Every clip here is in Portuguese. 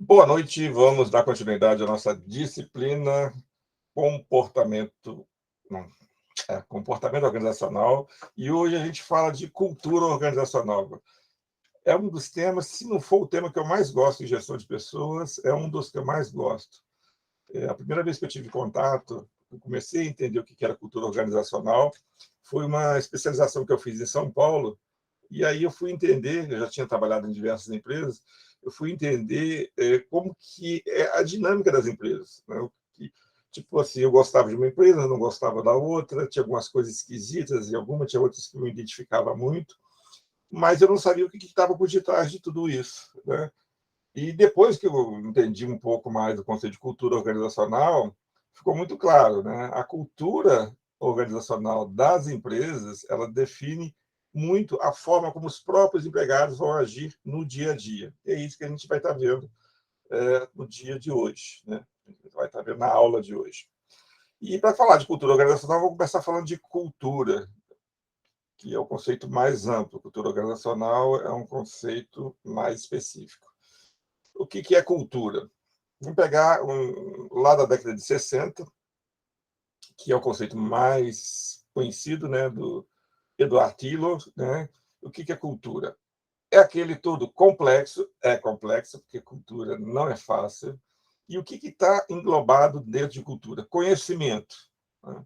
Boa noite, vamos dar continuidade à nossa disciplina comportamento, não, comportamento organizacional, e hoje a gente fala de cultura organizacional. É um dos temas, se não for o tema que eu mais gosto em gestão de pessoas, é um dos que eu mais gosto. A primeira vez que eu tive contato, eu comecei a entender o que era cultura organizacional, foi uma especialização que eu fiz em São Paulo, e aí eu fui entender, eu já tinha trabalhado em diversas empresas, eu fui entender como que é a dinâmica das empresas. Né? Tipo assim, eu gostava de uma empresa, não gostava da outra, tinha algumas coisas esquisitas e alguma tinha outras que eu me identificava muito, mas eu não sabia o que estava por detrás de tudo isso. Né? E depois que eu entendi um pouco mais o conceito de cultura organizacional, ficou muito claro, né? A cultura organizacional das empresas, ela define muito a forma como os próprios empregados vão agir no dia a dia. E é isso que a gente vai estar vendo no dia de hoje, né? A gente vai estar vendo na aula de hoje. E para falar de cultura organizacional, vou começar falando de cultura, que é o conceito mais amplo. Cultura organizacional é um conceito mais específico. O que é cultura? Vamos pegar lá da década de 60, que é o conceito mais conhecido, né, do Edward Tylor. Né? O que é cultura? É aquele todo complexo, é complexo, porque cultura não é fácil. E o que está englobado dentro de cultura? Conhecimento. Né?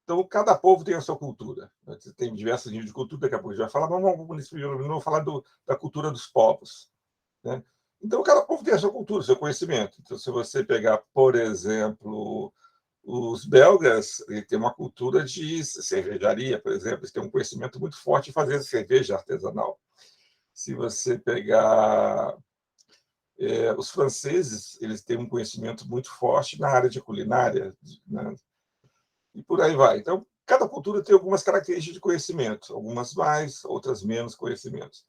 Então, cada povo tem a sua cultura. Você tem diversos níveis de cultura, daqui a pouco a gente vai falar, mas vamos falar da cultura dos povos. Né? Então, cada povo tem a sua cultura, o seu conhecimento. Então, se você pegar, por exemplo, os belgas, eles têm uma cultura de cervejaria, por exemplo, eles têm um conhecimento muito forte de fazer cerveja artesanal. Se você pegar os franceses, eles têm um conhecimento muito forte na área de culinária, né? E por aí vai. Então, cada cultura tem algumas características de conhecimento, algumas mais, outras menos conhecimentos.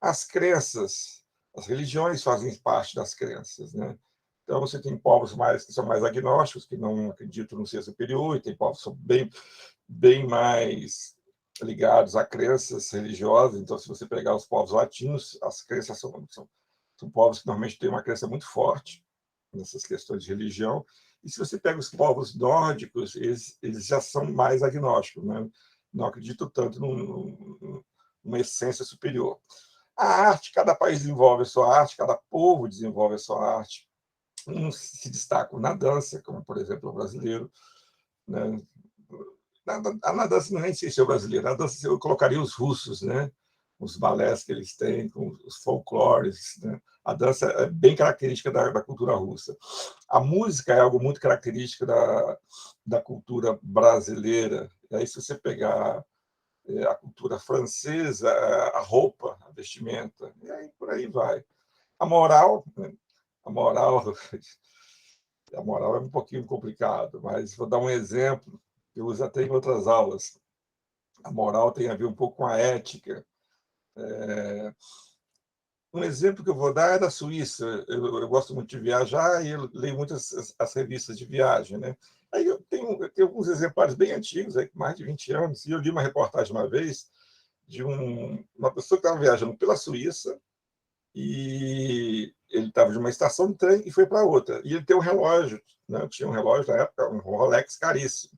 As crenças, as religiões fazem parte das crenças, né? Então, você tem povos que são mais agnósticos, que não acreditam no ser superior, e tem povos que são bem mais ligados a crenças religiosas. Então, se você pegar os povos latinos, as crenças são povos que normalmente têm uma crença muito forte nessas questões de religião. E se você pega os povos nórdicos, eles já são mais agnósticos, né? Não acreditam tanto numa essência superior. A arte, cada país desenvolve a sua arte, cada povo desenvolve a sua arte. Uns se destacam na dança, como, por exemplo, o brasileiro. Né? Na dança, nem sei se é o brasileiro, na dança eu colocaria os russos, né? Os balés que eles têm, com os folclores. Né? A dança é bem característica da cultura russa. A música é algo muito característico da cultura brasileira. E aí, se você pegar a cultura francesa, a roupa, a vestimenta, e aí por aí vai. A moral, né? a moral, a moral é um pouquinho complicado, mas vou dar um exemplo que eu uso até em outras aulas. A moral tem a ver um pouco com a ética. Um exemplo que eu vou dar é da Suíça. Eu gosto muito de viajar e eu leio muitas as revistas de viagem, né? Aí eu tenho alguns exemplares bem antigos, aí, com mais de 20 anos, e eu li uma reportagem uma vez de uma pessoa que estava viajando pela Suíça e ele estava de uma estação de trem e foi para outra. E ele tem um relógio, né? Tinha um relógio na época, um Rolex caríssimo.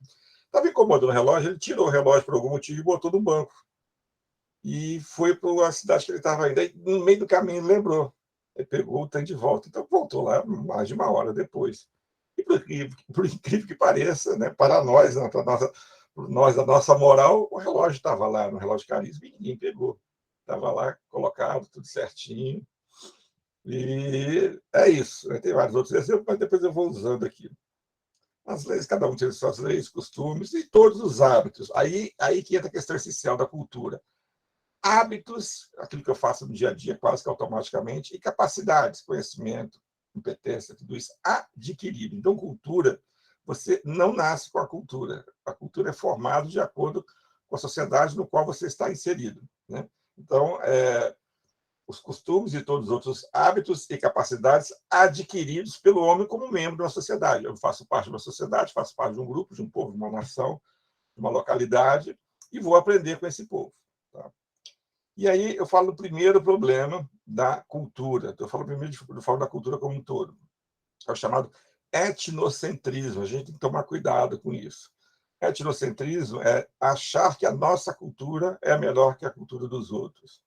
Estava incomodando o relógio, ele tirou o relógio por algum motivo e botou no banco. E foi para a cidade que ele estava indo. Aí, no meio do caminho, ele lembrou. Ele pegou o trem de volta. Então, voltou lá mais de uma hora depois. E, por incrível que pareça, né, para nós, né, nós, a nossa moral, o relógio estava lá, no relógio caríssimo, e ninguém pegou. Estava lá colocado, tudo certinho. E é isso. Tem vários outros exemplos, mas depois eu vou usando aqui. As leis, cada um tem suas leis, costumes e todos os hábitos. Aí que entra a questão essencial da cultura. Hábitos, aquilo que eu faço no dia a dia, quase que automaticamente, e capacidades, conhecimento, competência, tudo isso adquirido. Então, cultura, você não nasce com a cultura. A cultura é formada de acordo com a sociedade no qual você está inserido. Né? Então, os costumes e todos os outros hábitos e capacidades adquiridos pelo homem como membro da sociedade. Eu faço parte de uma sociedade, faço parte de um grupo, de um povo, de uma nação, de uma localidade, e vou aprender com esse povo. Tá? E aí eu falo do primeiro problema da cultura. Estou falando primeiro da cultura como um todo. É o chamado etnocentrismo. A gente tem que tomar cuidado com isso. Etnocentrismo é achar que a nossa cultura é melhor que a cultura dos outros.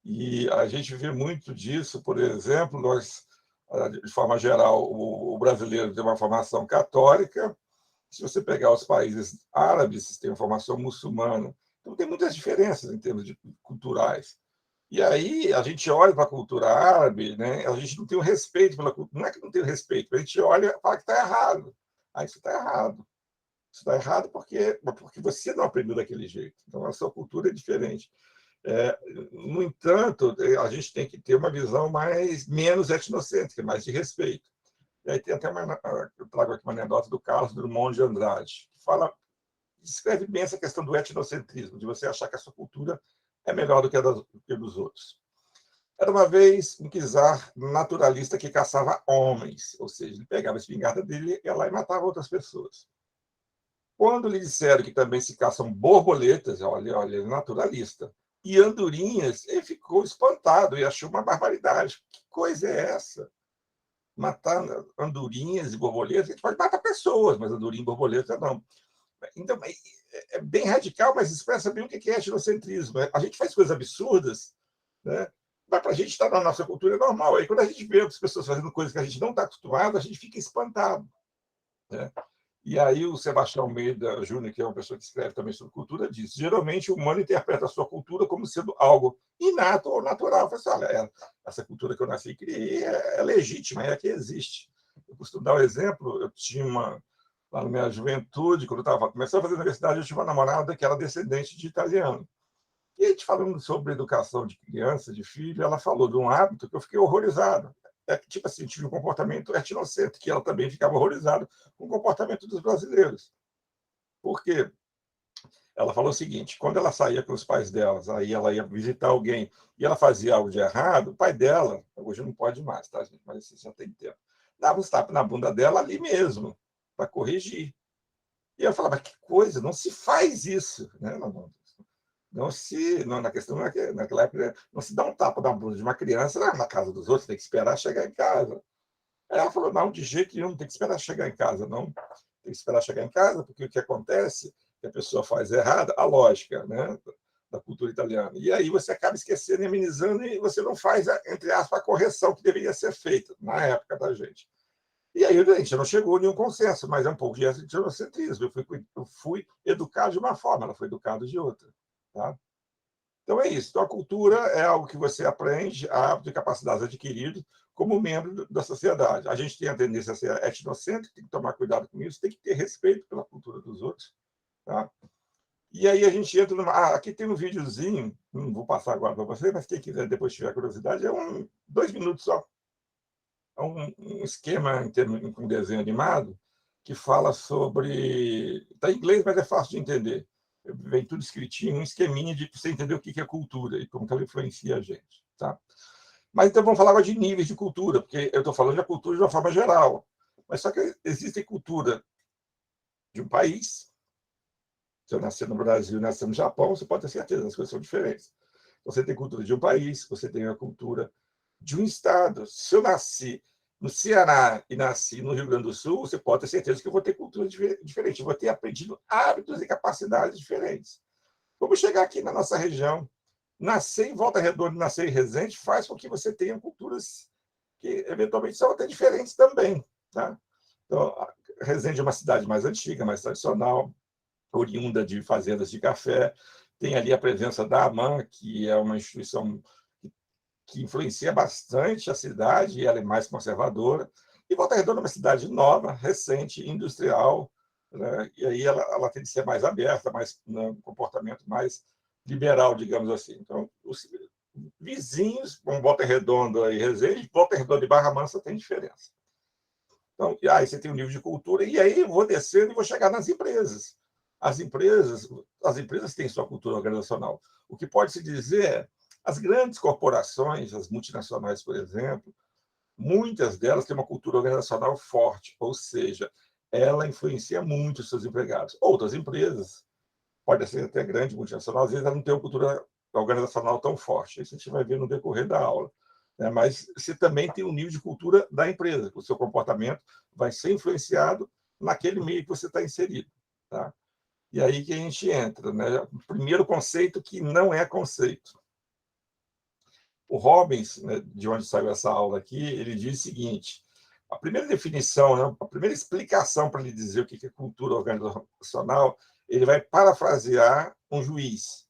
E a gente vê muito disso, por exemplo, de forma geral, o brasileiro tem uma formação católica. Se você pegar os países árabes, tem uma formação muçulmana. Então, tem muitas diferenças em termos culturais. E aí a gente olha para a cultura árabe, né? A gente não tem o respeito pela cultura. Não é que não tem o respeito, a gente olha e fala que está errado. Aí isso está errado. Isso está errado porque você não aprendeu daquele jeito. Então, a sua cultura é diferente. No entanto, a gente tem que ter uma visão menos etnocêntrica, mais de respeito. E aí tem até eu trago aqui uma anedota do Carlos Drummond de Andrade, que descreve bem essa questão do etnocentrismo, de você achar que a sua cultura é melhor do que a dos outros. Era uma vez um czar naturalista que caçava homens, ou seja, ele pegava a espingarda dele, ia lá e matava outras pessoas. Quando lhe disseram que também se caçam borboletas, olha, ele é naturalista, e andorinhas, ele ficou espantado e achou uma barbaridade. Que coisa é essa? Matar andorinhas e borboletas? A gente pode matar pessoas, mas andorinha e borboleta não. Então, é bem radical, mas expressa bem o que é etnocentrismo. A gente faz coisas absurdas, né? Mas para a gente estar na nossa cultura é normal. Aí quando a gente vê as pessoas fazendo coisas que a gente não está acostumado, a gente fica espantado, né? E aí o Sebastião Almeida Júnior, que é uma pessoa que escreve também sobre cultura, diz: geralmente o humano interpreta a sua cultura como sendo algo inato ou natural. Fala assim, olha, essa cultura que eu nasci e criei é legítima, é a que existe. Eu costumo dar um exemplo, eu tinha lá na minha juventude, quando eu estava começando a fazer universidade, eu tinha uma namorada que era descendente de italiano. E a gente falando sobre educação de criança, de filho, ela falou de um hábito que eu fiquei horrorizado. Tipo assim, tive um comportamento etnocêntrico, que ela também ficava horrorizada com o comportamento dos brasileiros. Por quê? Ela falou o seguinte: quando ela saía com os pais delas, aí ela ia visitar alguém e ela fazia algo de errado, o pai dela, hoje não pode mais, tá, gente? Mas isso já tem tempo, dava uns tapas na bunda dela ali mesmo, para corrigir. E eu falava: que coisa, não se faz isso, né? Na questão naquela época, não se dá um tapa na bunda de uma criança na casa dos outros, tem que esperar chegar em casa. Aí ela falou: não, de jeito nenhum, tem que esperar chegar em casa, não. Tem que esperar chegar em casa, porque o que acontece, que a pessoa faz errada, a lógica, né, da cultura italiana. E aí você acaba esquecendo e amenizando, e você não faz, entre aspas, a correção que deveria ser feita na época da gente. E aí a gente não chegou a nenhum consenso, mas é um pouco de etnocentrismo. Eu fui educado de uma forma, ela foi educada de outra. Tá? Então é isso. Então, a cultura é algo que você aprende, hábito e capacidades adquiridas como membro da sociedade. A gente tem a tendência a ser etnocêntrico, tem que tomar cuidado com isso, tem que ter respeito pela cultura dos outros. Tá? E aí a gente entra numa. Aqui tem um videozinho, não vou passar agora para você, mas quem quiser depois tiver curiosidade, 2 minutos só. É um esquema com desenho animado que fala sobre. Está em inglês, mas é fácil de entender. Vem tudo escritinho, um esqueminha de você entender o que é cultura e como que ela influencia a gente. Tá? Mas então vamos falar agora de níveis de cultura, porque eu estou falando da cultura de uma forma geral. Mas só que existe cultura de um país. Se eu nascer no Brasil e nascer no Japão, você pode ter certeza, as coisas são diferentes. Você tem cultura de um país, você tem a cultura de um estado. Se eu nasci no Ceará e nasci no Rio Grande do Sul, você pode ter certeza que eu vou ter cultura diferente, eu vou ter aprendido hábitos e capacidades diferentes. Vamos chegar aqui na nossa região. Nascer em Volta Redonda, nascer em Resende, faz com que você tenha culturas que, eventualmente, são até diferentes também. Tá? Então, Resende é uma cidade mais antiga, mais tradicional, oriunda de fazendas de café. Tem ali a presença da AMAN, que é uma instituição que influencia bastante a cidade, e ela é mais conservadora. E Volta Redonda é uma cidade nova, recente, industrial, né? E aí ela tem de ser mais aberta, um comportamento mais liberal, digamos assim. Então, os vizinhos, como Volta Redonda e Resende, Volta Redonda e Barra Mansa tem diferença. Então, aí você tem um nível de cultura, e aí eu vou descendo e vou chegar nas empresas. As empresas têm sua cultura organizacional. O que pode se dizer é, as grandes corporações, as multinacionais, por exemplo, muitas delas têm uma cultura organizacional forte, ou seja, ela influencia muito os seus empregados. Outras empresas, pode ser até grande multinacional, às vezes ela não tem uma cultura organizacional tão forte. Isso a gente vai ver no decorrer da aula. Né? Mas você também tem um nível de cultura da empresa, o seu comportamento vai ser influenciado naquele meio que você está inserido. Tá? E aí que a gente entra. Né? O primeiro conceito que não é conceito. O Robbins, né, de onde saiu essa aula aqui, ele diz o seguinte: a primeira definição, né, a primeira explicação para ele dizer o que é cultura organizacional, ele vai parafrasear um juiz.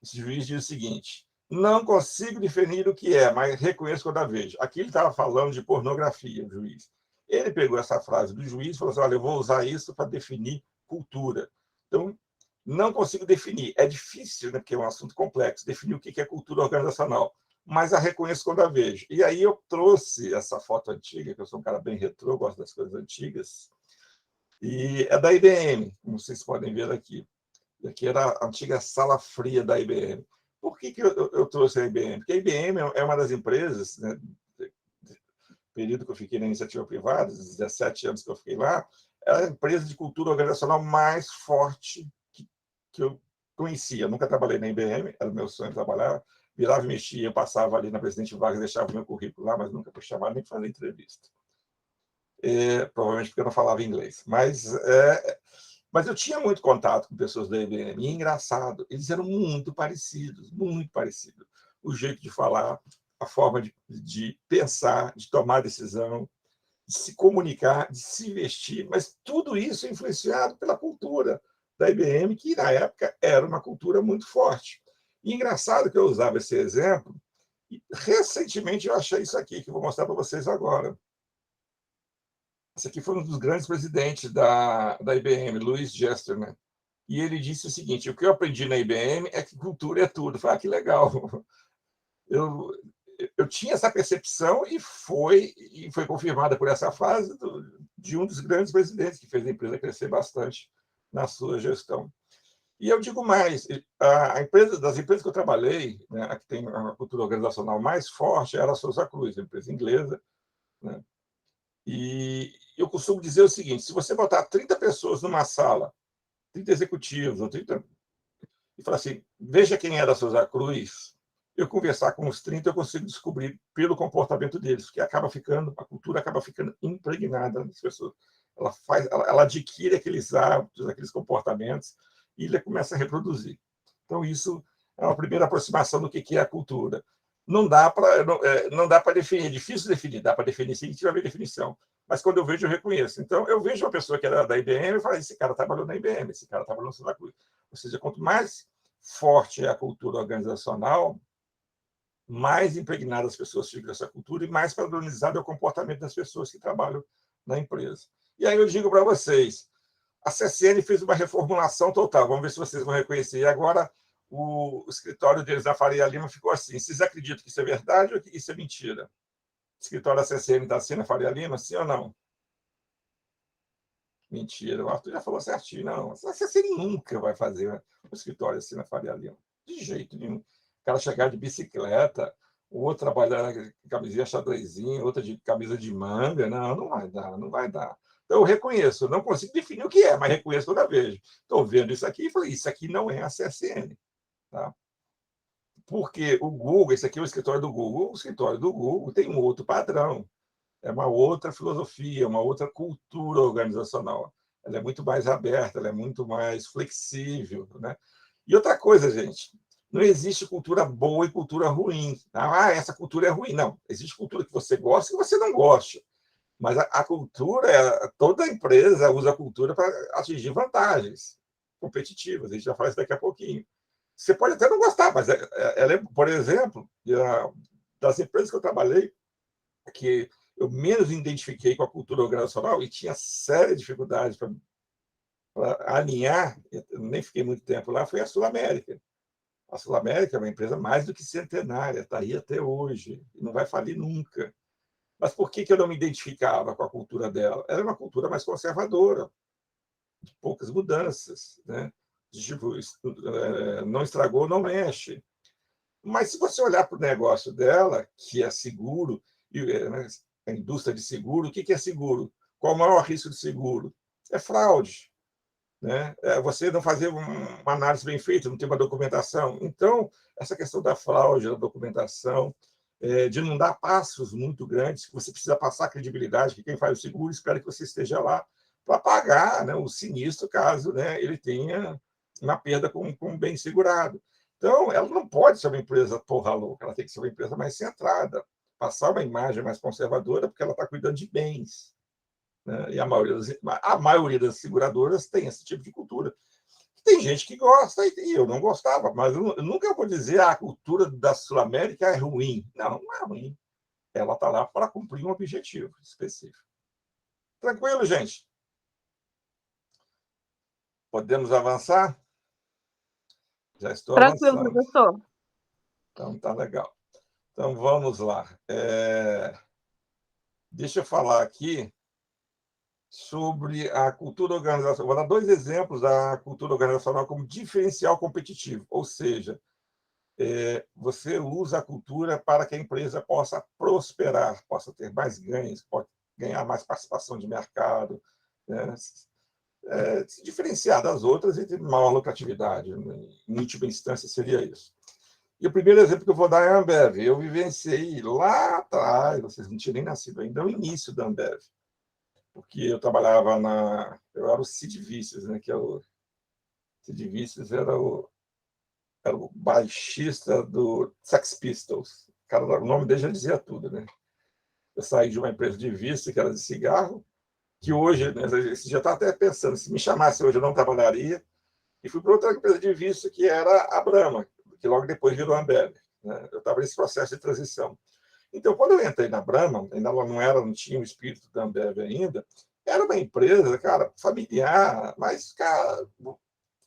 Esse juiz diz o seguinte: não consigo definir o que é, mas reconheço quando a vejo. Aqui ele estava falando de pornografia, o juiz. Ele pegou essa frase do juiz e falou assim: olha, eu vou usar isso para definir cultura. Então, não consigo definir. É difícil, né, porque é um assunto complexo, definir o que é cultura organizacional, mas a reconheço quando a vejo. E aí eu trouxe essa foto antiga, que eu sou um cara bem retrô, gosto das coisas antigas, e é da IBM, como vocês podem ver aqui. Aqui era a antiga sala fria da IBM. Por que eu trouxe a IBM? Porque a IBM é uma das empresas, né, período que eu fiquei na iniciativa privada, 17 anos que eu fiquei lá, é a empresa de cultura organizacional mais forte que eu conhecia. Eu nunca trabalhei na IBM, era o meu sonho trabalhar. Virava e mexia, eu passava ali na Presidente Vargas, deixava o meu currículo lá, mas nunca fui chamado nem para fazer entrevista. Provavelmente porque eu não falava inglês. Mas eu tinha muito contato com pessoas da IBM, e é engraçado, eles eram muito parecidos, muito parecidos. O jeito de falar, a forma de pensar, de tomar decisão, de se comunicar, de se vestir, mas tudo isso é influenciado pela cultura da IBM, que na época era uma cultura muito forte. E engraçado que eu usava esse exemplo, e recentemente eu achei isso aqui, que eu vou mostrar para vocês agora. Esse aqui foi um dos grandes presidentes da IBM, Louis Gerstner, né? E ele disse o seguinte: o que eu aprendi na IBM é que cultura é tudo. Eu falei, que legal. Eu, eu tinha essa percepção e foi confirmada por essa fase de um dos grandes presidentes que fez a empresa crescer bastante na sua gestão. E eu digo mais, a empresa das empresas que eu trabalhei, né, a que tem uma cultura organizacional mais forte, era a Souza Cruz, a empresa inglesa. Né? E eu costumo dizer o seguinte: se você botar 30 pessoas numa sala, 30 executivos, ou 30, e falar assim, veja quem é da Souza Cruz, eu conversar com os 30, eu consigo descobrir pelo comportamento deles, que acaba ficando, a cultura acaba ficando impregnada nas pessoas. Ela adquire aqueles hábitos, aqueles comportamentos, e ele começa a reproduzir. Então, isso é uma primeira aproximação do que é a cultura. Não dá para definir, é difícil definir, dá para definir sim, tiver a definição. Mas quando eu vejo, eu reconheço. Então, eu vejo uma pessoa que era da IBM e falo, esse cara trabalhou na IBM, esse cara trabalhou no Santa Cruz. Ou seja, quanto mais forte é a cultura organizacional, mais impregnadas as pessoas ficam dessa cultura e mais padronizado é o comportamento das pessoas que trabalham na empresa. E aí eu digo para vocês, a CSN fez uma reformulação total, vamos ver se vocês vão reconhecer. E agora o escritório deles na Faria Lima ficou assim. Vocês acreditam que isso é verdade ou que isso é mentira? O escritório da CSN está assim na Faria Lima, sim ou não? Mentira, o Arthur já falou certinho. Não, a CSN nunca vai fazer um escritório assim na Faria Lima. De jeito nenhum. O cara chegar de bicicleta, o outro trabalhar com camisinha xadrezinho, outra de camisa de manga. Não, não vai dar, não vai dar. Então, eu reconheço, eu não consigo definir o que é, mas reconheço toda vez. Estou vendo isso aqui e falei, isso aqui não é a CSN. Tá? Porque o Google, esse aqui é o escritório do Google, o escritório do Google tem um outro padrão, é uma outra filosofia, uma outra cultura organizacional. Ela é muito mais aberta, ela é muito mais flexível. Né? E outra coisa, gente, não existe cultura boa e cultura ruim. Essa cultura é ruim. Não, existe cultura que você gosta e que você não gosta. Mas a cultura, toda empresa usa a cultura para atingir vantagens competitivas. A gente já fala isso daqui a pouquinho. Você pode até não gostar, mas ela é, por exemplo, das empresas que eu trabalhei, que eu menos me identifiquei com a cultura organizacional e tinha séria dificuldade para alinhar, eu nem fiquei muito tempo lá, foi a Sul América. A Sul América é uma empresa mais do que centenária, está aí até hoje, e não vai falir nunca. Mas por que eu não me identificava com a cultura dela? Ela é uma cultura mais conservadora, de poucas mudanças, né? Tipo, não estragou, não mexe. Mas se você olhar para o negócio dela, que é seguro, né, a indústria de seguro, o que é seguro? Qual o maior risco de seguro? É fraude. né? Você não fazer uma análise bem feita, não ter uma documentação. Então, essa questão da fraude, da documentação, de não dar passos muito grandes, que você precisa passar credibilidade, que quem faz o seguro espera que você esteja lá para pagar, né, o sinistro, caso, né, ele tenha uma perda com bem segurado. Então, ela não pode ser uma empresa porra louca, ela tem que ser uma empresa mais centrada, passar uma imagem mais conservadora, porque ela está cuidando de bens, né? E a maioria das seguradoras tem esse tipo de cultura. Tem gente que gosta e eu não gostava, mas eu nunca vou dizer a cultura da Sul-América é ruim. Não, não é ruim. Ela está lá para cumprir um objetivo específico. Tranquilo, gente? Podemos avançar? Já estou Tranquilo, avançando. professor. Então, tá legal. Então, vamos lá. Deixa eu falar aqui sobre a cultura organizacional. Vou dar 2 exemplos da cultura organizacional como diferencial competitivo, ou seja, você usa a cultura para que a empresa possa prosperar, possa ter mais ganhos, pode ganhar mais participação de mercado, né? Se diferenciar das outras e ter maior lucratividade. Em última instância, seria isso. E o primeiro exemplo que eu vou dar é a Ambev. Eu vivenciei lá atrás, vocês não tinham nem nascido ainda, o início da Ambev, porque eu trabalhava eu era o Sid Vicious, né? Que é o Sid Vicious era o baixista do Sex Pistols. Cara, o nome dele já dizia tudo, né? Eu saí de uma empresa de visto, que era de cigarro, que hoje, né, você já está até pensando, se me chamasse hoje eu não trabalharia, e fui para outra empresa de visto, que era a Brahma, que logo depois virou a Ambev, né? Eu estava nesse processo de transição. Então, quando eu entrei na Brahma, ainda ela não tinha o espírito da Ambev ainda, era uma empresa, cara, familiar, mas, cara,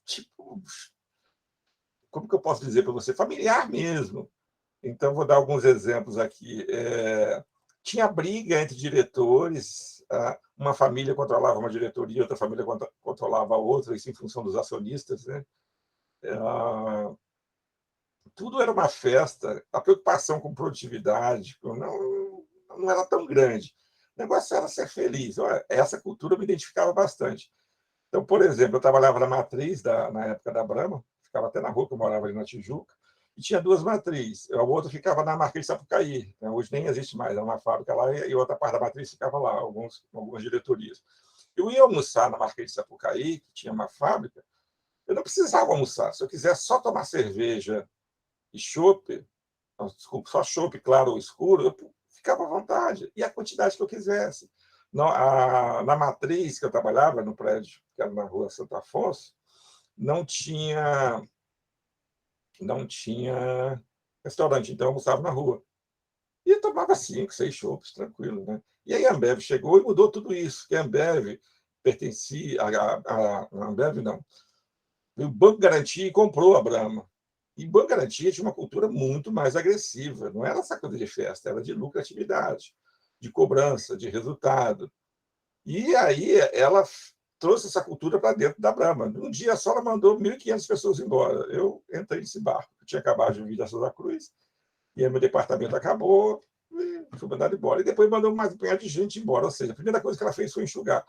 tipo, como que eu posso dizer para você? Familiar mesmo. Então, vou dar alguns exemplos aqui. Tinha briga entre diretores, uma família controlava uma diretoria, outra família controlava a outra, isso em função dos acionistas, né? Tudo era uma festa, a preocupação com produtividade não era tão grande. O negócio era ser feliz. Essa cultura eu me identificava bastante. Então, por exemplo, eu trabalhava na matriz, na época da Brahma, ficava até na rua, que eu morava ali na Tijuca, e tinha 2 matrizes. A outra ficava na Marquês de Sapucaí, né? Hoje nem existe mais, é uma fábrica lá, e outra parte da matriz ficava lá, algumas diretorias. Eu ia almoçar na Marquês de Sapucaí, que tinha uma fábrica, eu não precisava almoçar. Se eu quisesse só tomar cerveja e chopp, desculpa, só chopp claro ou escuro, eu ficava à vontade, e a quantidade que eu quisesse. Na matriz que eu trabalhava, no prédio, que era na rua Santo Afonso, não tinha, não tinha restaurante, então eu almoçava na rua. E tomava 5, 6 chopps, tranquilo, né? E aí a Ambev chegou e mudou tudo isso, que a Ambev pertencia, a Ambev não, o Banco Garantia comprou a Brahma. E o Banco Garantia tinha uma cultura muito mais agressiva, não era essa coisa de festa, era de lucratividade, de cobrança, de resultado. E aí ela trouxe essa cultura para dentro da Brahma. Um dia só ela mandou 1.500 pessoas embora. Eu entrei nesse barco. Eu tinha acabado de vir da Souza Cruz, e aí meu departamento acabou, e fui mandado embora. E depois mandou mais um punhado de gente embora. Ou seja, a primeira coisa que ela fez foi enxugar.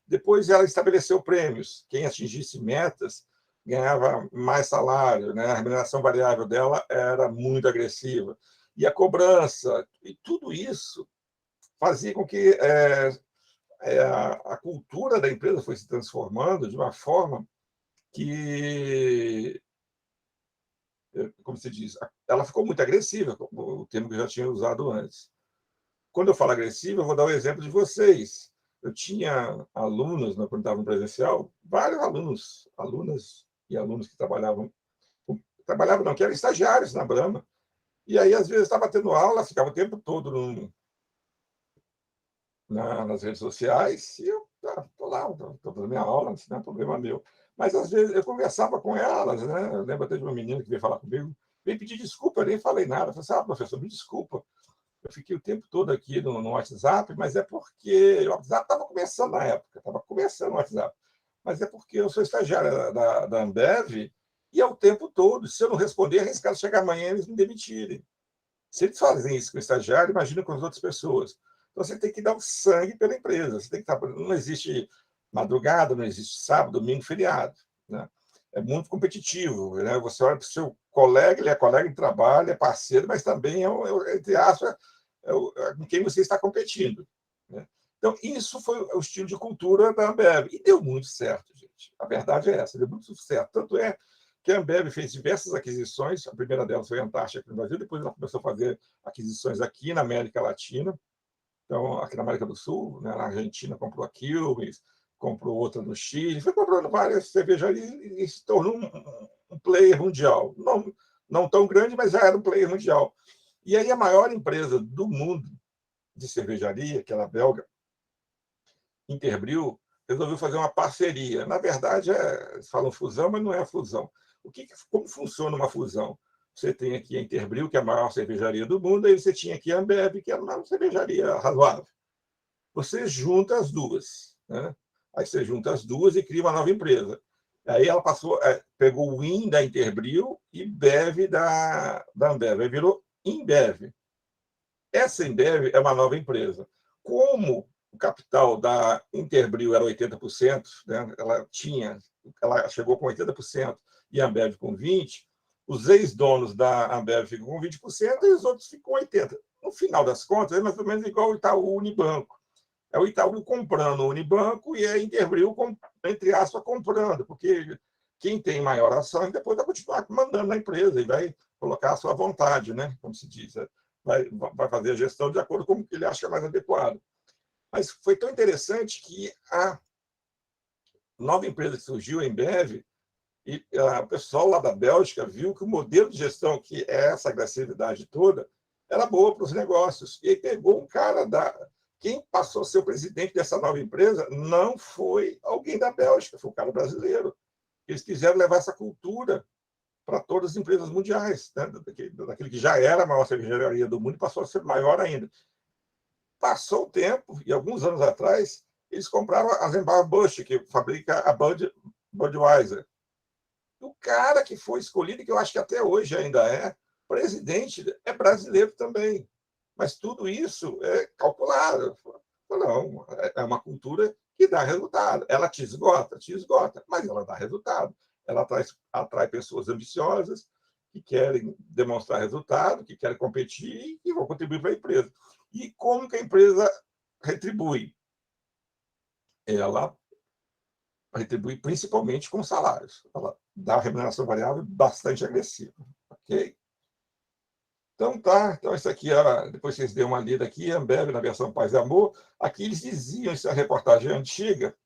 Depois ela estabeleceu prêmios. Quem atingisse metas ganhava mais salário, né? A remuneração variável dela era muito agressiva. E a cobrança, e tudo isso fazia com que a cultura da empresa foi se transformando de uma forma que, como se diz, ela ficou muito agressiva, o termo que eu já tinha usado antes. Quando eu falo agressiva, eu vou dar o exemplo de vocês. Eu tinha alunos, quando estava no presencial, vários alunos, alunas e alunos que trabalhavam não, que eram estagiários na Brahma, e aí, às vezes, estava tendo aula, ficava o tempo todo nas redes sociais, e eu estou lá, estou fazendo minha aula, não é problema meu. Mas, às vezes, eu conversava com elas, né? Eu lembro até de uma menina que veio falar comigo, veio pedir desculpa, eu nem falei nada. Eu falei assim, professor, me desculpa, eu fiquei o tempo todo aqui no WhatsApp, mas é porque o WhatsApp estava começando na época, estava começando o WhatsApp, mas é porque eu sou estagiária da Ambev, e é o tempo todo, se eu não responder, é arriscado chegar amanhã e eles me demitirem. Se eles fazem isso com o estagiário, imagina com as outras pessoas. Então, você tem que dar o sangue pela empresa. Você tem que estar, não existe madrugada, não existe sábado, domingo, feriado, né? É muito competitivo, né? Você olha para o seu colega, ele é colega de trabalho, é parceiro, mas também entre aspas, com quem você está competindo, né? Então, isso foi o estilo de cultura da Ambev. E deu muito certo, gente. A verdade é essa, deu muito certo. Tanto é que a Ambev fez diversas aquisições. A primeira delas foi a Antártica aqui no Brasil, depois ela começou a fazer aquisições aqui na América Latina. Então, aqui na América do Sul, né, na Argentina, comprou a Quilmes, comprou outra no Chile, foi comprando várias cervejarias e se tornou um player mundial. Não tão grande, mas já era um player mundial. E aí a maior empresa do mundo de cervejaria, que era belga, Interbrew, resolveu fazer uma parceria. Na verdade, eles falam fusão, mas não é fusão. Como funciona uma fusão? Você tem aqui a Interbrew, que é a maior cervejaria do mundo, aí você tinha aqui a Ambev, que era uma cervejaria razoável. Você junta as duas, né? Aí você junta as duas e cria uma nova empresa. Aí ela pegou o IN da Interbrew e Bev da Ambev. Aí virou Inbev. Essa Embev é uma nova empresa. Como o capital da Interbrew era 80%, né? Ela chegou com 80% e a Ambev com 20%, os ex-donos da Ambev ficam com 20% e os outros ficam com 80%. No final das contas, é mais ou menos igual o Itaú Unibanco. É o Itaú comprando o Unibanco e a Interbrew, entre aspas, comprando, porque quem tem maior ação depois vai continuar mandando na empresa e vai colocar a sua vontade, né? Como se diz, vai fazer a gestão de acordo com o que ele acha mais adequado. Mas foi tão interessante que a nova empresa que surgiu, a Embev, e o pessoal lá da Bélgica viu que o modelo de gestão, que é essa agressividade toda, era boa para os negócios. E aí pegou um cara da. Quem passou a ser o presidente dessa nova empresa não foi alguém da Bélgica, foi um cara brasileiro. Eles quiseram levar essa cultura para todas as empresas mundiais, né? Daquele que já era a maior cervejaria do mundo, passou a ser maior ainda. Passou o tempo, e alguns anos atrás, eles compraram a Anheuser-Busch, que fabrica a Budweiser. O cara que foi escolhido, que eu acho que até hoje ainda é presidente, é brasileiro também. Mas tudo isso é calculado. Não, é uma cultura que dá resultado. Ela te esgota, mas ela dá resultado. Ela atrai pessoas ambiciosas, que querem demonstrar resultado, que querem competir e que vão contribuir para a empresa. E como que a empresa retribui? Ela retribui principalmente com salários. Ela dá uma remuneração variável bastante agressiva. Ok? Então, tá. Então, isso aqui, depois vocês dêem uma lida aqui, Ambev, na versão Paz e Amor. Aqui eles diziam, isso é a reportagem antiga,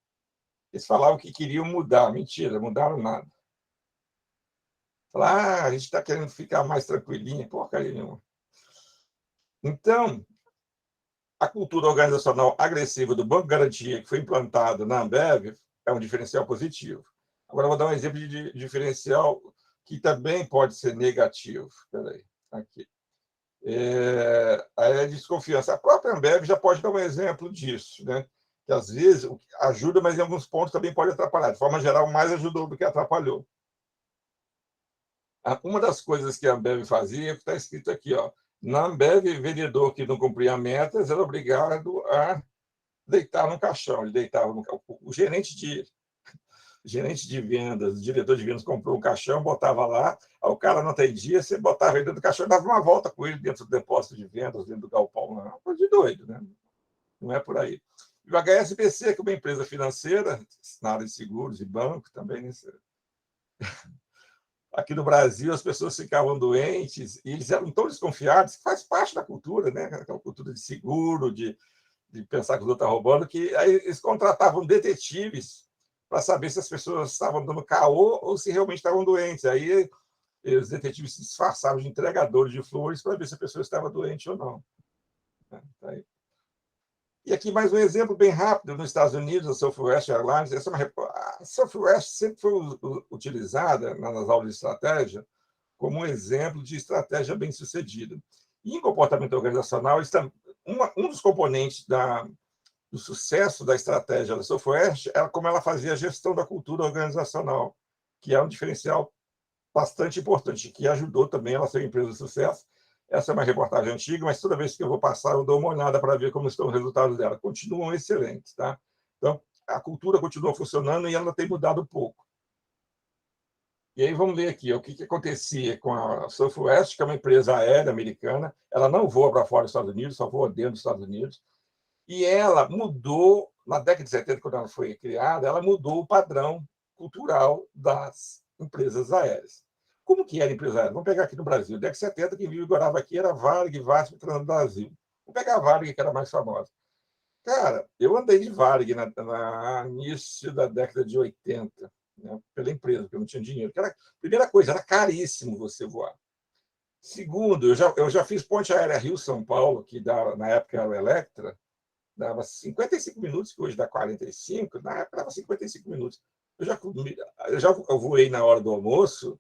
eles falavam que queriam mudar. Mentira, mudaram nada. Falaram, a gente está querendo ficar mais tranquilinho. Porcaria nenhuma. Então, a cultura organizacional agressiva do Banco Garantia, que foi implantada na Ambev, é um diferencial positivo. Agora, eu vou dar um exemplo de diferencial que também pode ser negativo. Espera aí, aqui. A desconfiança. A própria Ambev já pode dar um exemplo disso, né? Que às vezes ajuda, mas em alguns pontos também pode atrapalhar. De forma geral, mais ajudou do que atrapalhou. Uma das coisas que a Ambev fazia, que está escrito aqui, ó, na Ambev, vendedor que não cumpria metas era obrigado a deitar no caixão. Ele deitava no o gerente de vendas, o diretor de vendas comprou um caixão, botava lá, aí o cara não atendia, você botava ele dentro do caixão e dava uma volta com ele dentro do depósito de vendas, dentro do galpão. Não, é uma coisa de doido, né? Não é por aí. E o HSBC, que é uma empresa financeira, na área de seguros e banco também, né? Aqui no Brasil as pessoas ficavam doentes e eles eram tão desconfiados, que faz parte da cultura, né? Aquela cultura de seguro, de pensar que os outros estão roubando, que aí eles contratavam detetives para saber se as pessoas estavam dando caô ou se realmente estavam doentes. Aí os detetives se disfarçavam de entregadores de flores para ver se a pessoa estava doente ou não. E aqui mais um exemplo bem rápido, nos Estados Unidos, a Southwest Airlines. A Southwest sempre foi utilizada nas aulas de estratégia como um exemplo de estratégia bem-sucedida. E em comportamento organizacional, um dos componentes do sucesso da estratégia da Southwest era como ela fazia a gestão da cultura organizacional, que é um diferencial bastante importante, que ajudou também ela a ser uma empresa de sucesso. Essa é uma reportagem antiga, mas toda vez que eu vou passar, eu dou uma olhada para ver como estão os resultados dela. Continuam excelentes, tá? Então, a cultura continua funcionando e ela tem mudado um pouco. E aí vamos ler aqui o que acontecia com a Southwest, que é uma empresa aérea americana. Ela não voa para fora dos Estados Unidos, só voa dentro dos Estados Unidos. E ela mudou, na década de 70, quando ela foi criada, ela mudou o padrão cultural das empresas aéreas. Como que era a empresa aérea? Vamos pegar aqui no Brasil. Na década de 70, quem vigorava aqui era Varig, VASP e Transbrasil. Vamos pegar a Varig, que era a mais famosa. Cara, eu andei de Varig no início da década de 80, né, pela empresa, porque eu não tinha dinheiro. Primeira coisa, era caríssimo você voar. Segundo, eu já fiz ponte aérea Rio-São Paulo, que na época era o Electra, dava 55 minutos, que hoje dá 45, na época dava 55 minutos. Eu voei na hora do almoço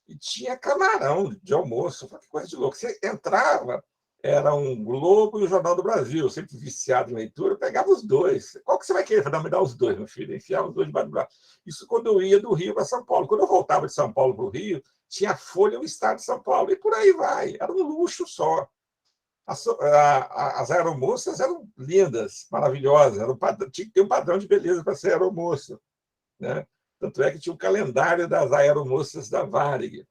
e tinha camarão de almoço. Que coisa de louco. Você entrava, era um Globo e o Jornal do Brasil. Eu sempre viciado em leitura, eu pegava os dois. Qual que você vai querer? Não, me dá os dois, meu filho. Enfiava os dois debaixo do braço. Isso quando eu ia do Rio para São Paulo. Quando eu voltava de São Paulo para o Rio, tinha a Folha e o Estado de São Paulo. E por aí vai. Era um luxo só. As aeromoças eram lindas, maravilhosas. Tinha que ter um padrão de beleza para ser aeromoça, né? Tanto é que tinha o calendário das aeromoças da Varig.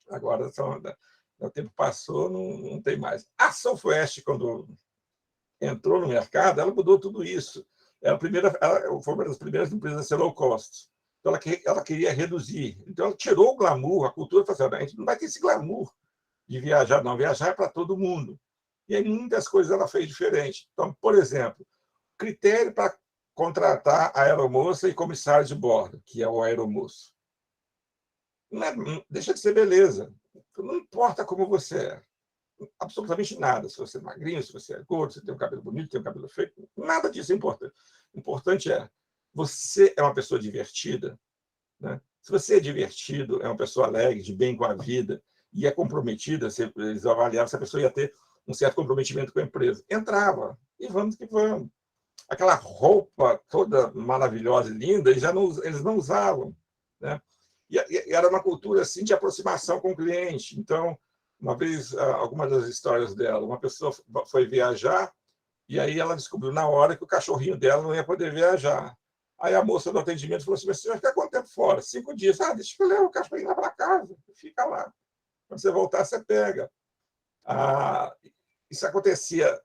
Agora, o tempo passou, não tem mais. A Southwest, quando entrou no mercado, ela mudou tudo isso. Foi uma das primeiras empresas a ser low cost. Então, ela queria reduzir. Então, ela tirou o glamour, a cultura, falou assim, a gente não vai ter esse glamour de viajar, não. Viajar é para todo mundo. E aí, muitas coisas ela fez diferente. Então, por exemplo, critério para contratar a aeromoça e comissário de bordo, que é o aeromoço. Não deixa de ser beleza. Não importa como você é. Absolutamente nada. Se você é magrinho, se você é gordo, se tem um cabelo bonito, tem um cabelo feio, nada disso é importante. O importante é você é uma pessoa divertida, né? Se você é divertido, é uma pessoa alegre, de bem com a vida e é comprometida, eles avaliavam se a pessoa ia ter um certo comprometimento com a empresa. Entrava, e vamos que vamos. Aquela roupa toda maravilhosa e linda, eles não usavam, né? E era uma cultura assim de aproximação com o cliente. Então, uma vez, algumas das histórias dela, uma pessoa foi viajar e aí ela descobriu na hora que o cachorrinho dela não ia poder viajar. Aí a moça do atendimento falou assim, mas você vai ficar quanto tempo fora? 5 dias. Ah, deixa eu levar o cachorrinho lá para casa, fica lá. Quando você voltar, você pega. Isso acontecia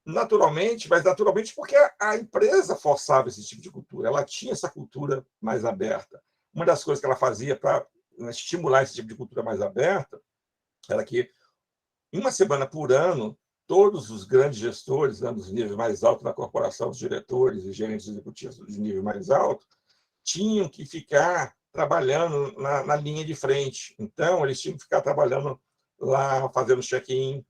naturalmente, mas naturalmente porque a empresa forçava esse tipo de cultura. Ela tinha essa cultura mais aberta. Uma das coisas que ela fazia para estimular esse tipo de cultura mais aberta era que, uma semana por ano, todos os grandes gestores, né, dos níveis mais altos da corporação, os diretores e gerentes executivos de nível mais alto, tinham que ficar trabalhando na linha de frente. Então, eles tinham que ficar trabalhando lá, fazendo check-in,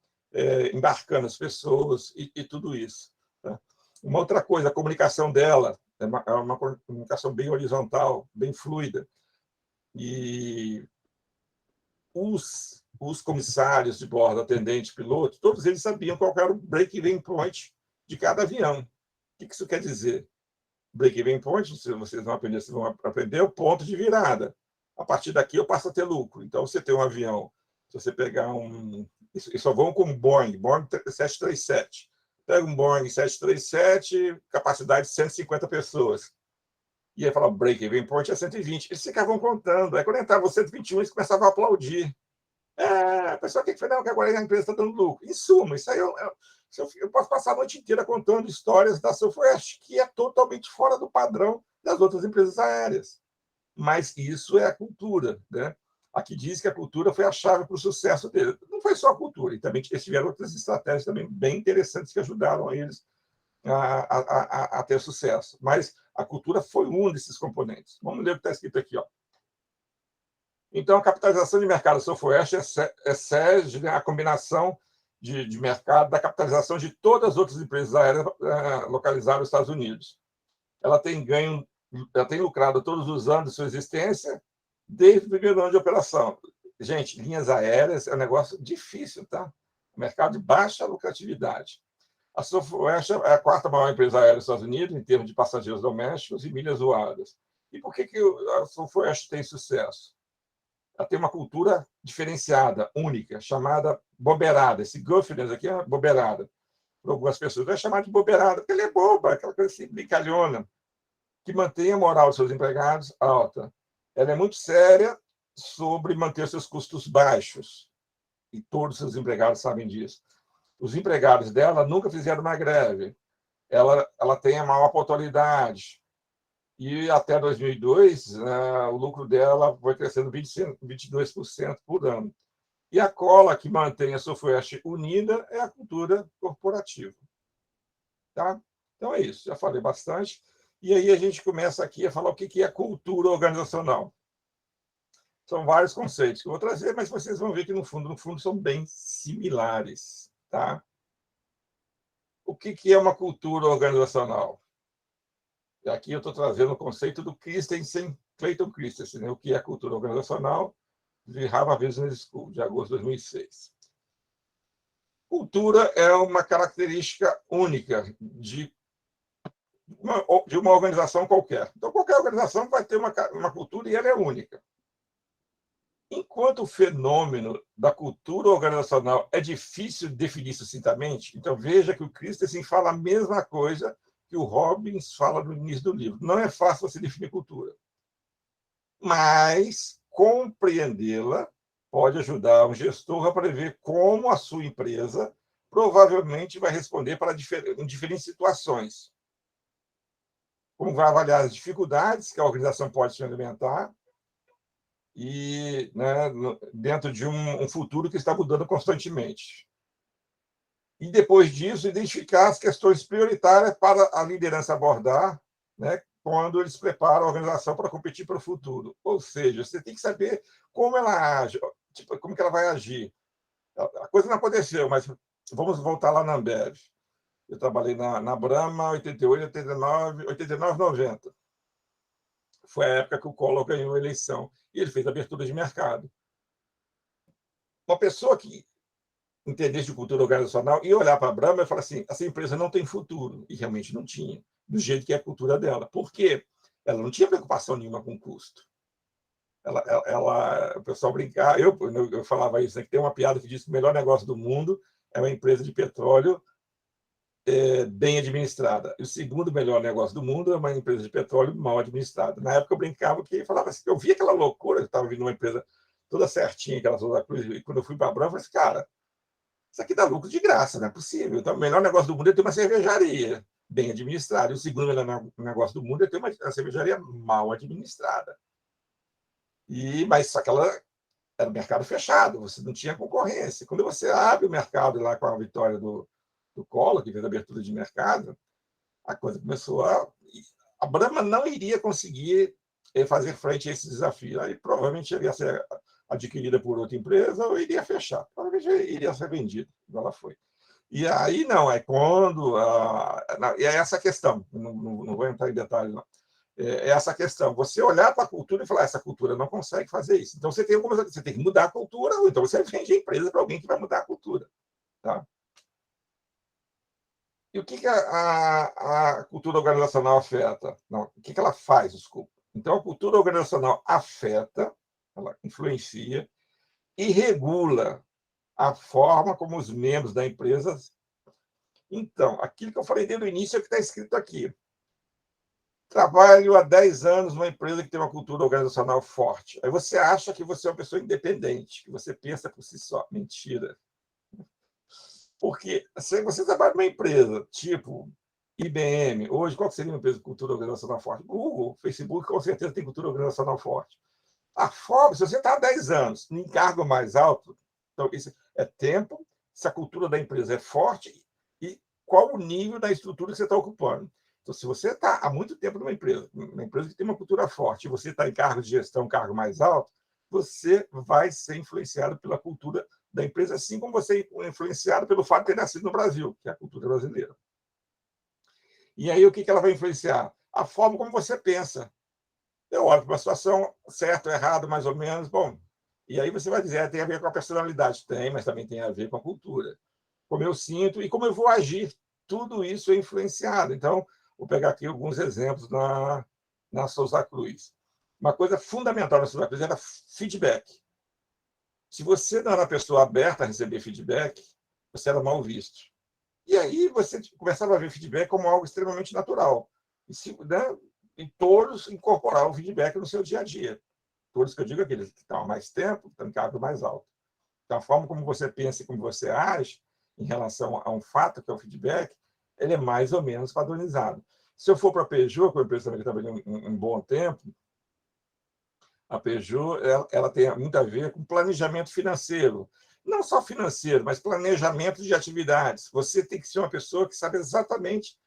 embarcando as pessoas e tudo isso. Tá? Uma outra coisa, a comunicação dela é uma comunicação bem horizontal, bem fluida. E os comissários de bordo, atendente, piloto, todos eles sabiam qual era o break-even point de cada avião. O que isso quer dizer? Break-even point, se vocês vão aprender o ponto de virada. A partir daqui eu passo a ter lucro. Então, você tem um avião, se você pegar e só vão com Boeing 737. Pega um Boeing 737, capacidade de 150 pessoas. E aí fala, break-even point é 120. Eles ficavam contando. Aí, quando entrava o 121, eles começavam a aplaudir. A pessoa tem que falar, não, que agora a empresa está dando lucro. Em suma, isso aí eu posso passar a noite inteira contando histórias da Southwest, que é totalmente fora do padrão das outras empresas aéreas. Mas isso é a cultura, né? Aqui diz que a cultura foi a chave para o sucesso dele. Não foi só a cultura, e também eles tiveram outras estratégias também bem interessantes que ajudaram eles a ter sucesso. Mas a cultura foi um desses componentes. Vamos ler o que está escrito aqui, ó. Então, a capitalização de mercado da Southwest excede a combinação de mercado da capitalização de todas as outras empresas aéreas localizadas nos Estados Unidos. Ela tem lucrado todos os anos de sua existência, desde o primeiro ano de operação. Gente, linhas aéreas é um negócio difícil, tá? Mercado de baixa lucratividade. A Southwest é a quarta maior empresa aérea dos Estados Unidos, em termos de passageiros domésticos e milhas voadas. E por que a Southwest tem sucesso? Ela tem uma cultura diferenciada, única, chamada bobeirada. Esse governance aqui é bobeirada. por algumas pessoas, vai chamar de bobeirada, porque ele é boba, aquela coisa assim, brincalhona, que mantém a moral dos seus empregados alta. Ela é muito séria sobre manter seus custos baixos, e todos os seus empregados sabem disso. Os empregados dela nunca fizeram uma greve. Ela tem a maior pontualidade. E até 2002, o lucro dela foi crescendo 22% por ano. E a cola que mantém a Sofuest unida é a cultura corporativa. Tá? Então é isso, já falei bastante. E aí a gente começa aqui a falar o que é cultura organizacional. São vários conceitos que eu vou trazer, mas vocês vão ver que, no fundo são bem similares. Tá? O que é uma cultura organizacional? E aqui eu estou trazendo o conceito do Christensen, Clayton Christensen, né? O que é cultura organizacional, de Harvard Business School, de agosto de 2006. Cultura é uma característica única de uma organização qualquer. Então, qualquer organização vai ter uma cultura e ela é única. Enquanto o fenômeno da cultura organizacional é difícil de definir sucintamente, então veja que o Christensen fala a mesma coisa que o Robbins fala no início do livro. Não é fácil você definir cultura, mas compreendê-la pode ajudar um gestor a prever como a sua empresa provavelmente vai responder em diferentes situações. Como vai avaliar as dificuldades que a organização pode experimentar e, né, dentro de um futuro que está mudando constantemente. E, depois disso, identificar as questões prioritárias para a liderança abordar, né, quando eles preparam a organização para competir para o futuro. Ou seja, você tem que saber como ela age, tipo, como que ela vai agir. A coisa não aconteceu, mas vamos voltar lá na Ambev. Eu trabalhei na Brahma, 88, 89, 90. Foi a época que o Collor ganhou a eleição. E ele fez abertura de mercado. Uma pessoa que entendesse de cultura organizacional e olhar para a Brahma e falar assim, essa empresa não tem futuro. E realmente não tinha, do jeito que é a cultura dela. Por quê? Ela não tinha preocupação nenhuma com custo. O pessoal brincava, eu falava isso, né, que tem uma piada que diz que o melhor negócio do mundo é uma empresa de petróleo bem administrada. E o segundo melhor negócio do mundo é uma empresa de petróleo mal administrada. Na época eu brincava que falava assim, eu via aquela loucura, eu estava vindo uma empresa toda certinha, aquela Souza Cruz, e quando eu fui para a Brahma, eu falei assim, cara, isso aqui dá lucro de graça, não é possível. Então, o melhor negócio do mundo é ter uma cervejaria bem administrada. E o segundo melhor negócio do mundo é ter uma cervejaria mal administrada. Mas só que ela era um mercado fechado, você não tinha concorrência. Quando você abre o mercado lá com a vitória do Collor, que fez a abertura de mercado, a coisa começou a... A Brahma não iria conseguir fazer frente a esse desafio. Aí provavelmente iria ser adquirida por outra empresa ou iria fechar. Provavelmente iria ser vendida, igual ela foi. E aí não, é quando... é essa questão, não vou entrar em detalhes, não. É essa questão, você olhar para a cultura e falar, essa cultura não consegue fazer isso. Então, você tem que mudar a cultura, ou então você vende a empresa para alguém que vai mudar a cultura. Tá? E o que a cultura organizacional afeta? Não, o que ela faz, desculpa. Então, a cultura organizacional afeta, ela influencia e regula a forma como os membros da empresa... Então, aquilo que eu falei desde o início é o que está escrito aqui. Trabalho há 10 anos numa empresa que tem uma cultura organizacional forte. Aí você acha que você é uma pessoa independente, que você pensa por si só. Mentira. Porque se você trabalha numa empresa tipo IBM, hoje, qual seria uma empresa de cultura organizacional forte? Google, Facebook, com certeza tem cultura organizacional forte. A Forbes, se você está há 10 anos em cargo mais alto, então isso é tempo, se a cultura da empresa é forte e qual o nível da estrutura que você está ocupando. Então, se você está há muito tempo numa empresa que tem uma cultura forte, e você está em cargo de gestão, cargo mais alto, você vai ser influenciado pela cultura da empresa, assim como você é influenciado pelo fato de ter nascido no Brasil, que é a cultura brasileira. E aí, o que ela vai influenciar? A forma como você pensa. Eu olho para uma situação, certo, errado, mais ou menos, bom. E aí você vai dizer, tem a ver com a personalidade. Tem, mas também tem a ver com a cultura. Como eu sinto e como eu vou agir. Tudo isso é influenciado. Então, vou pegar aqui alguns exemplos na Souza Cruz. Uma coisa fundamental na Souza Cruz era feedback. Se você não era uma pessoa aberta a receber feedback, você era mal visto. E aí você começava a ver feedback como algo extremamente natural. E, né, e todos incorporar o feedback no seu dia a dia. Todos que eu digo aqueles que estão há mais tempo, estão em cargo mais alto. Então, a forma como você pensa e como você age em relação a um fato, que é o feedback, ele é mais ou menos padronizado. Se eu for para a Peugeot, que é uma empresa também que eu trabalhei um bom tempo, a Peugeot ela tem muito a ver com planejamento financeiro. Não só financeiro, mas planejamento de atividades. Você tem que ser uma pessoa que sabe exatamente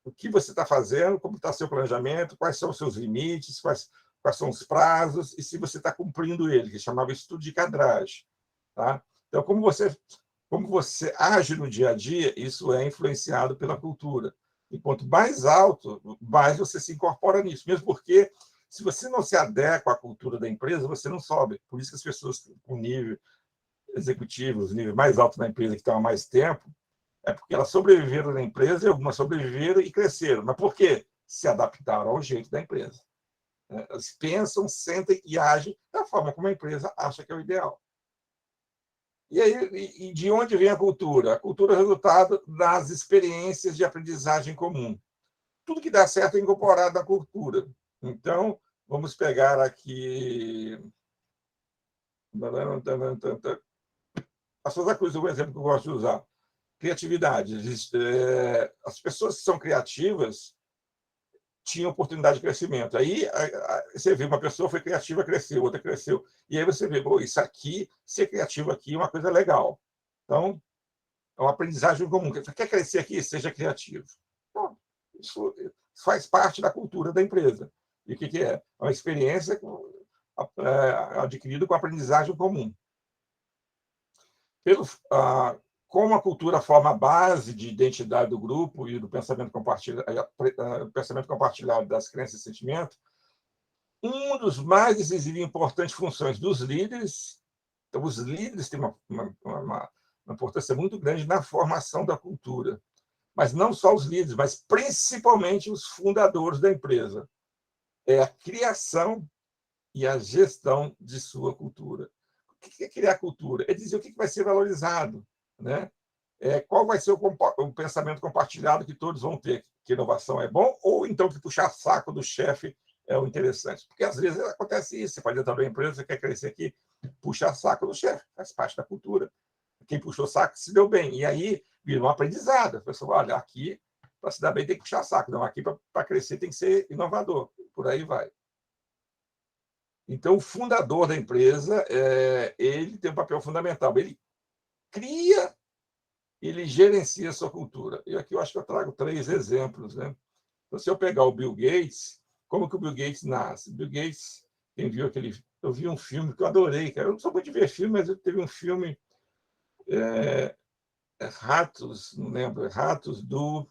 o que você está fazendo, como está seu planejamento, quais são os seus limites, quais são os prazos e se você está cumprindo ele, que chamava estudo de cadragem. Tá? Então, como você age no dia a dia, isso é influenciado pela cultura. E quanto mais alto, mais você se incorpora nisso. Mesmo porque, se você não se adequa à cultura da empresa, você não sobe. Por isso que as pessoas com nível executivo, os níveis mais altos da empresa, que estão há mais tempo, é porque elas sobreviveram na empresa e algumas sobreviveram e cresceram. Mas por quê? Se adaptaram ao jeito da empresa. Elas pensam, sentem e agem da forma como a empresa acha que é o ideal. E aí, e de onde vem a cultura? A cultura é resultado das experiências de aprendizagem comum. Tudo que dá certo é incorporado na cultura. Então, vamos pegar aqui. A Souza Cruz é um exemplo que eu gosto de usar. Criatividade. As pessoas que são criativas tinham oportunidade de crescimento. Aí você vê uma pessoa foi criativa, cresceu, outra cresceu. E aí você vê, isso aqui, ser criativo aqui é uma coisa legal. Então, é uma aprendizagem comum. Você quer crescer aqui? Seja criativo. Bom, isso faz parte da cultura da empresa. E o que é? É uma experiência adquirida com aprendizagem comum. Pelo, como a cultura forma a base de identidade do grupo e do pensamento compartilhado das crenças e sentimentos, um dos mais decisivos e importantes funções dos líderes, então os líderes têm uma importância muito grande na formação da cultura, mas não só os líderes, mas principalmente os fundadores da empresa. É a criação e a gestão de sua cultura. O que é criar cultura? É dizer o que vai ser valorizado, né? Qual vai ser o pensamento compartilhado que todos vão ter, que inovação é bom, ou então que puxar saco do chefe é o interessante. Porque às vezes acontece isso, você pode entrar numa empresa, você quer crescer aqui, puxar saco do chefe, faz parte da cultura. Quem puxou saco se deu bem. E aí vira um aprendizado. A pessoa, olha, aqui, para se dar bem, tem que puxar saco. Não, aqui, para crescer, tem que ser inovador. Por aí vai. Então, o fundador da empresa, ele tem um papel fundamental. Ele cria, ele gerencia a sua cultura. E aqui eu acho que eu trago 3 exemplos. Né? Então, se eu pegar o Bill Gates, como que o Bill Gates nasce? O Bill Gates, quem viu aquele... Eu vi um filme que eu adorei, cara. Eu não sou muito de ver filme, mas eu teve um filme, Ratos, não lembro, Ratos do,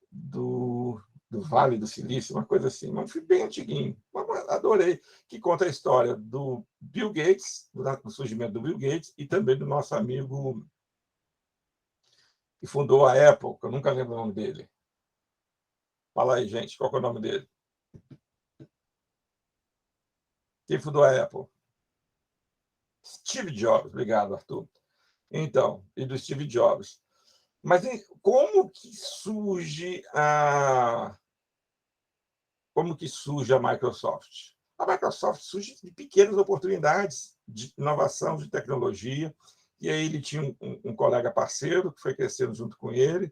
do Vale do Silício, uma coisa assim, um filme bem antiguinho, adorei, que conta a história do Bill Gates, do surgimento do Bill Gates e também do nosso amigo que fundou a Apple, que eu nunca lembro o nome dele. Fala aí, gente, qual é o nome dele? Quem fundou a Apple? Steve Jobs, obrigado, Arthur. Então, e do Steve Jobs. Mas como que surge a Microsoft? A Microsoft surge de pequenas oportunidades de inovação, de tecnologia, e aí ele tinha um colega parceiro que foi crescendo junto com ele,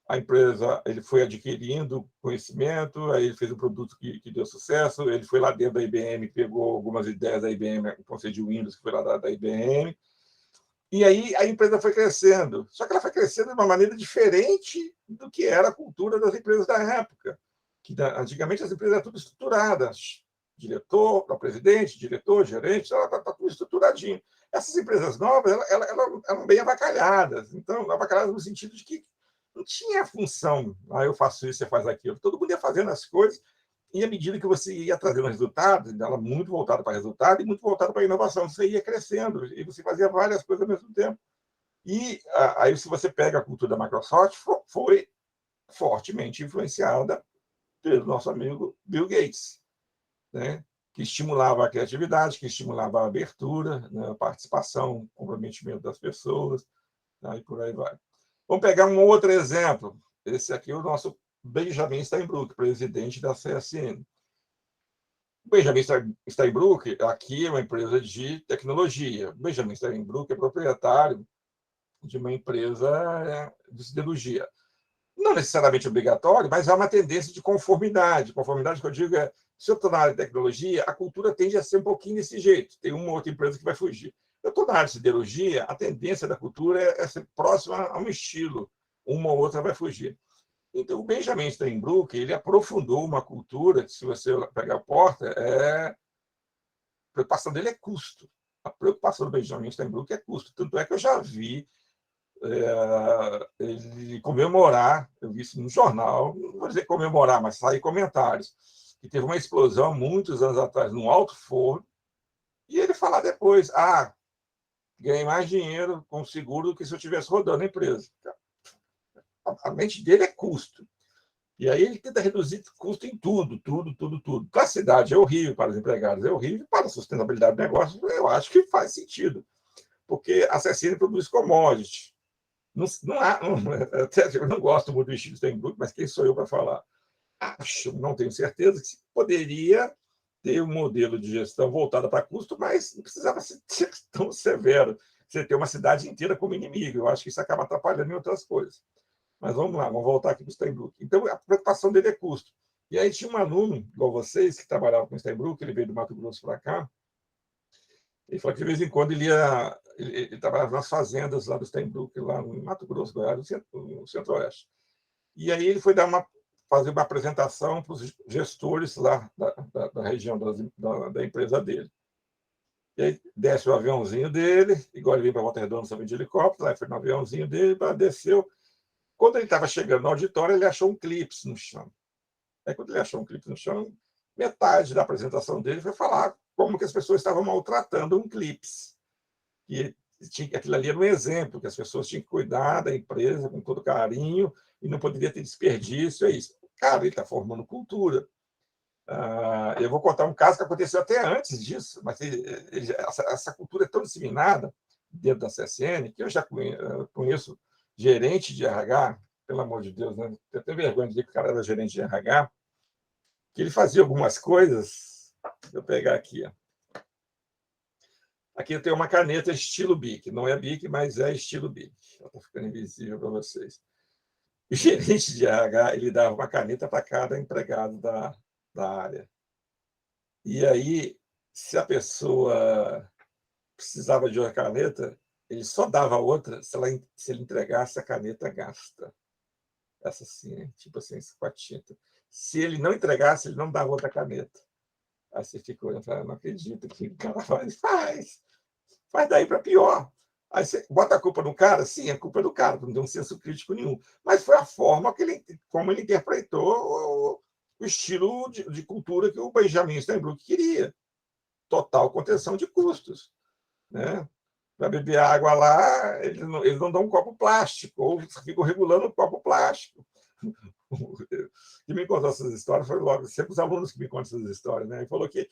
a empresa, ele foi adquirindo conhecimento, aí ele fez um produto que deu sucesso, ele foi lá dentro da IBM, pegou algumas ideias da IBM, o conceito de Windows, que foi lá da IBM, e aí a empresa foi crescendo. Só que ela foi crescendo de uma maneira diferente do que era a cultura das empresas da época. Antigamente as empresas eram tudo estruturadas. Diretor, presidente, diretor, gerente, está tudo estruturadinho. Essas empresas novas eram bem avacalhadas. Então, avacalhadas no sentido de que não tinha função. Eu faço isso, você faz aquilo. Todo mundo ia fazendo as coisas e à medida que você ia trazendo resultados, ela muito voltada para resultado e muito voltada para inovação, você ia crescendo e você fazia várias coisas ao mesmo tempo. E aí, se você pega a cultura da Microsoft, foi fortemente influenciada pelo nosso amigo Bill Gates, né? Que estimulava a criatividade, que estimulava a abertura, né? A participação, o comprometimento das pessoas. Aí por aí vai. Vamos pegar um outro exemplo. Esse aqui é o nosso Benjamin Steinbrück, presidente da CSN. O Benjamin Steinbrück, aqui é uma empresa de tecnologia. O Benjamin Steinbrück é proprietário de uma empresa de siderurgia. Não necessariamente obrigatório, mas há uma tendência de conformidade. Conformidade que eu digo é, se eu estou na área de tecnologia, a cultura tende a ser um pouquinho desse jeito. Tem uma outra empresa que vai fugir. Eu estou na área de siderurgia, a tendência da cultura é ser próxima a um estilo. Uma ou outra vai fugir. Então, o Benjamin Steinbrück, ele aprofundou uma cultura que, se você pegar a porta, a preocupação dele é custo. A preocupação do Benjamin Steinbrück é custo. Tanto é que eu já vi ele comemorar, eu vi isso no jornal, não vou dizer comemorar, mas sair comentários, que teve uma explosão muitos anos atrás num alto forno, e ele falar depois, ganhei mais dinheiro com seguro do que se eu estivesse rodando a empresa. A mente dele é custo. E aí ele tenta reduzir custo em tudo, tudo, tudo, tudo. Para a cidade é horrível, para os empregados é horrível, para a sustentabilidade do negócio eu acho que faz sentido, porque a CSN produz commodity. Eu não gosto muito do estilo Steinbrück, mas quem sou eu para falar? Acho, não tenho certeza, que poderia ter um modelo de gestão voltado para custo, mas não precisava ser tão severo. Você ter uma cidade inteira como inimigo. Eu acho que isso acaba atrapalhando em outras coisas. Mas vamos lá, vamos voltar aqui para o Steinbrück. Então, a preocupação dele é custo. E aí tinha um aluno, igual vocês, que trabalhava com o Steinbrück, ele veio do Mato Grosso para cá, ele falou que de vez em quando ele trabalhava nas fazendas lá do Steinbrück, lá no Mato Grosso, Goiás, no Centro-Oeste. E aí ele foi fazer uma apresentação para os gestores lá da região da empresa dele. E aí desce o aviãozinho dele, igual ele veio para Volta Redonda também de helicóptero, aí foi no aviãozinho dele, desceu. Quando ele estava chegando no auditório, ele achou um clipe no chão. Aí, quando ele achou um clipe no chão, metade da apresentação dele foi falar como que as pessoas estavam maltratando um clips. E aquilo ali era um exemplo, que as pessoas tinham que cuidar da empresa com todo carinho e não poderia ter desperdício, é isso. Cara, ele está formando cultura. Eu vou contar um caso que aconteceu até antes disso, mas essa cultura é tão disseminada dentro da CSN que eu já conheço gerente de RH, pelo amor de Deus, né? Eu tenho vergonha de dizer que o cara era gerente de RH, que ele fazia algumas coisas. Deixa eu pegar aqui. Aqui eu tenho uma caneta estilo Bic. Não é Bic, mas é estilo Bic. Ela está ficando invisível para vocês. O gerente de RH ele dava uma caneta para cada empregado da área. E aí, se a pessoa precisava de uma caneta, ele só dava outra se ele entregasse a caneta gasta. Essa assim, tipo assim, com a tinta. Se ele não entregasse, ele não dava outra caneta. Aí você fica olhando e fala, não acredito que o cara faz daí para pior. Aí você bota a culpa no cara? Sim, a culpa é do cara, não tem um senso crítico nenhum. Mas foi a forma como ele interpretou o estilo de cultura que o Benjamin Steinbrück queria. Total contenção de custos. Né? Para beber água lá, eles não dão um copo plástico, ou ficam regulando o copo plástico. Que me contou essas histórias foi logo, sempre os alunos que me contam essas histórias, né? Ele falou que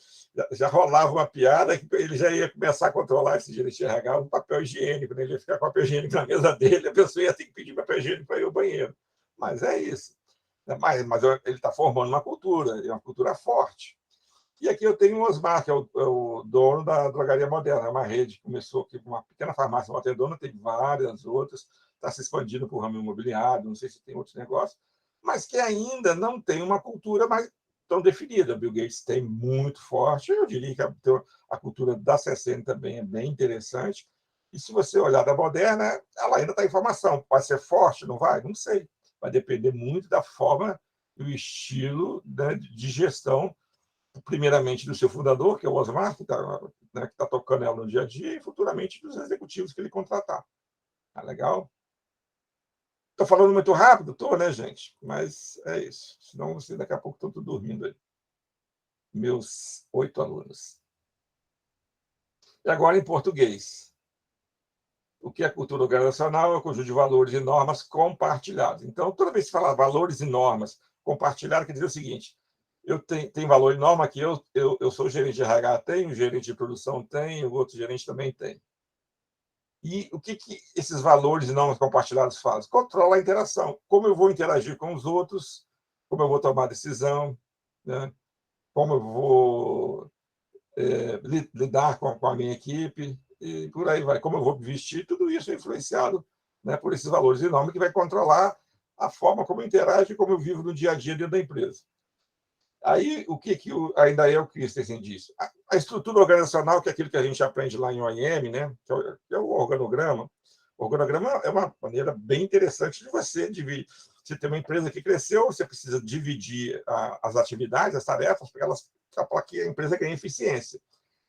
já rolava uma piada que ele já ia começar a controlar esse gerente de RH no papel higiênico, né? Ele ia ficar com papel higiênico na mesa dele, a pessoa ia ter que pedir papel higiênico para ir ao banheiro. Mas é isso. Mas ele está formando uma cultura, é uma cultura forte. E aqui eu tenho o Osmar, que é o dono da Drogaria Moderna, é uma rede que começou aqui com uma pequena farmácia Volta tem várias outras, está se expandindo para o ramo imobiliário, não sei se tem outros negócios, mas que ainda não tem uma cultura mais tão definida. O Bill Gates tem muito forte, eu diria que a cultura da CSN também é bem interessante, e se você olhar da Moderna, ela ainda está em formação. Vai ser forte, não vai? Não sei. Vai depender muito da forma e o estilo, né, de gestão, primeiramente do seu fundador, que é o Osmar, que está tocando ela no dia a dia, e futuramente dos executivos que ele contratar. Tá legal? Estou falando muito rápido? Estou, né, gente? Mas é isso. Senão vocês daqui a pouco estão tudo dormindo aí. Meus 8 alunos. E agora em português. O que é cultura organizacional? É o conjunto de valores e normas compartilhados. Então, toda vez que você fala valores e normas compartilhados, quer dizer o seguinte: eu tenho valor e norma que eu sou gerente de RH, tenho, gerente de produção tem, o outro gerente também tem. E o que esses valores não compartilhados fazem? Controla a interação. Como eu vou interagir com os outros, como eu vou tomar decisão, né? Como eu vou lidar com a minha equipe, e por aí vai. Como eu vou vestir, tudo isso é influenciado, né, por esses valores enormes que vai controlar a forma como eu interajo e como eu vivo no dia a dia dentro da empresa. Aí, o que ainda é o Christensen disse? A estrutura organizacional, que é aquilo que a gente aprende lá em OIM, né, que é o organograma. O organograma é uma maneira bem interessante de você dividir. Você tem uma empresa que cresceu, você precisa dividir as atividades, as tarefas, para que a empresa ganhe eficiência.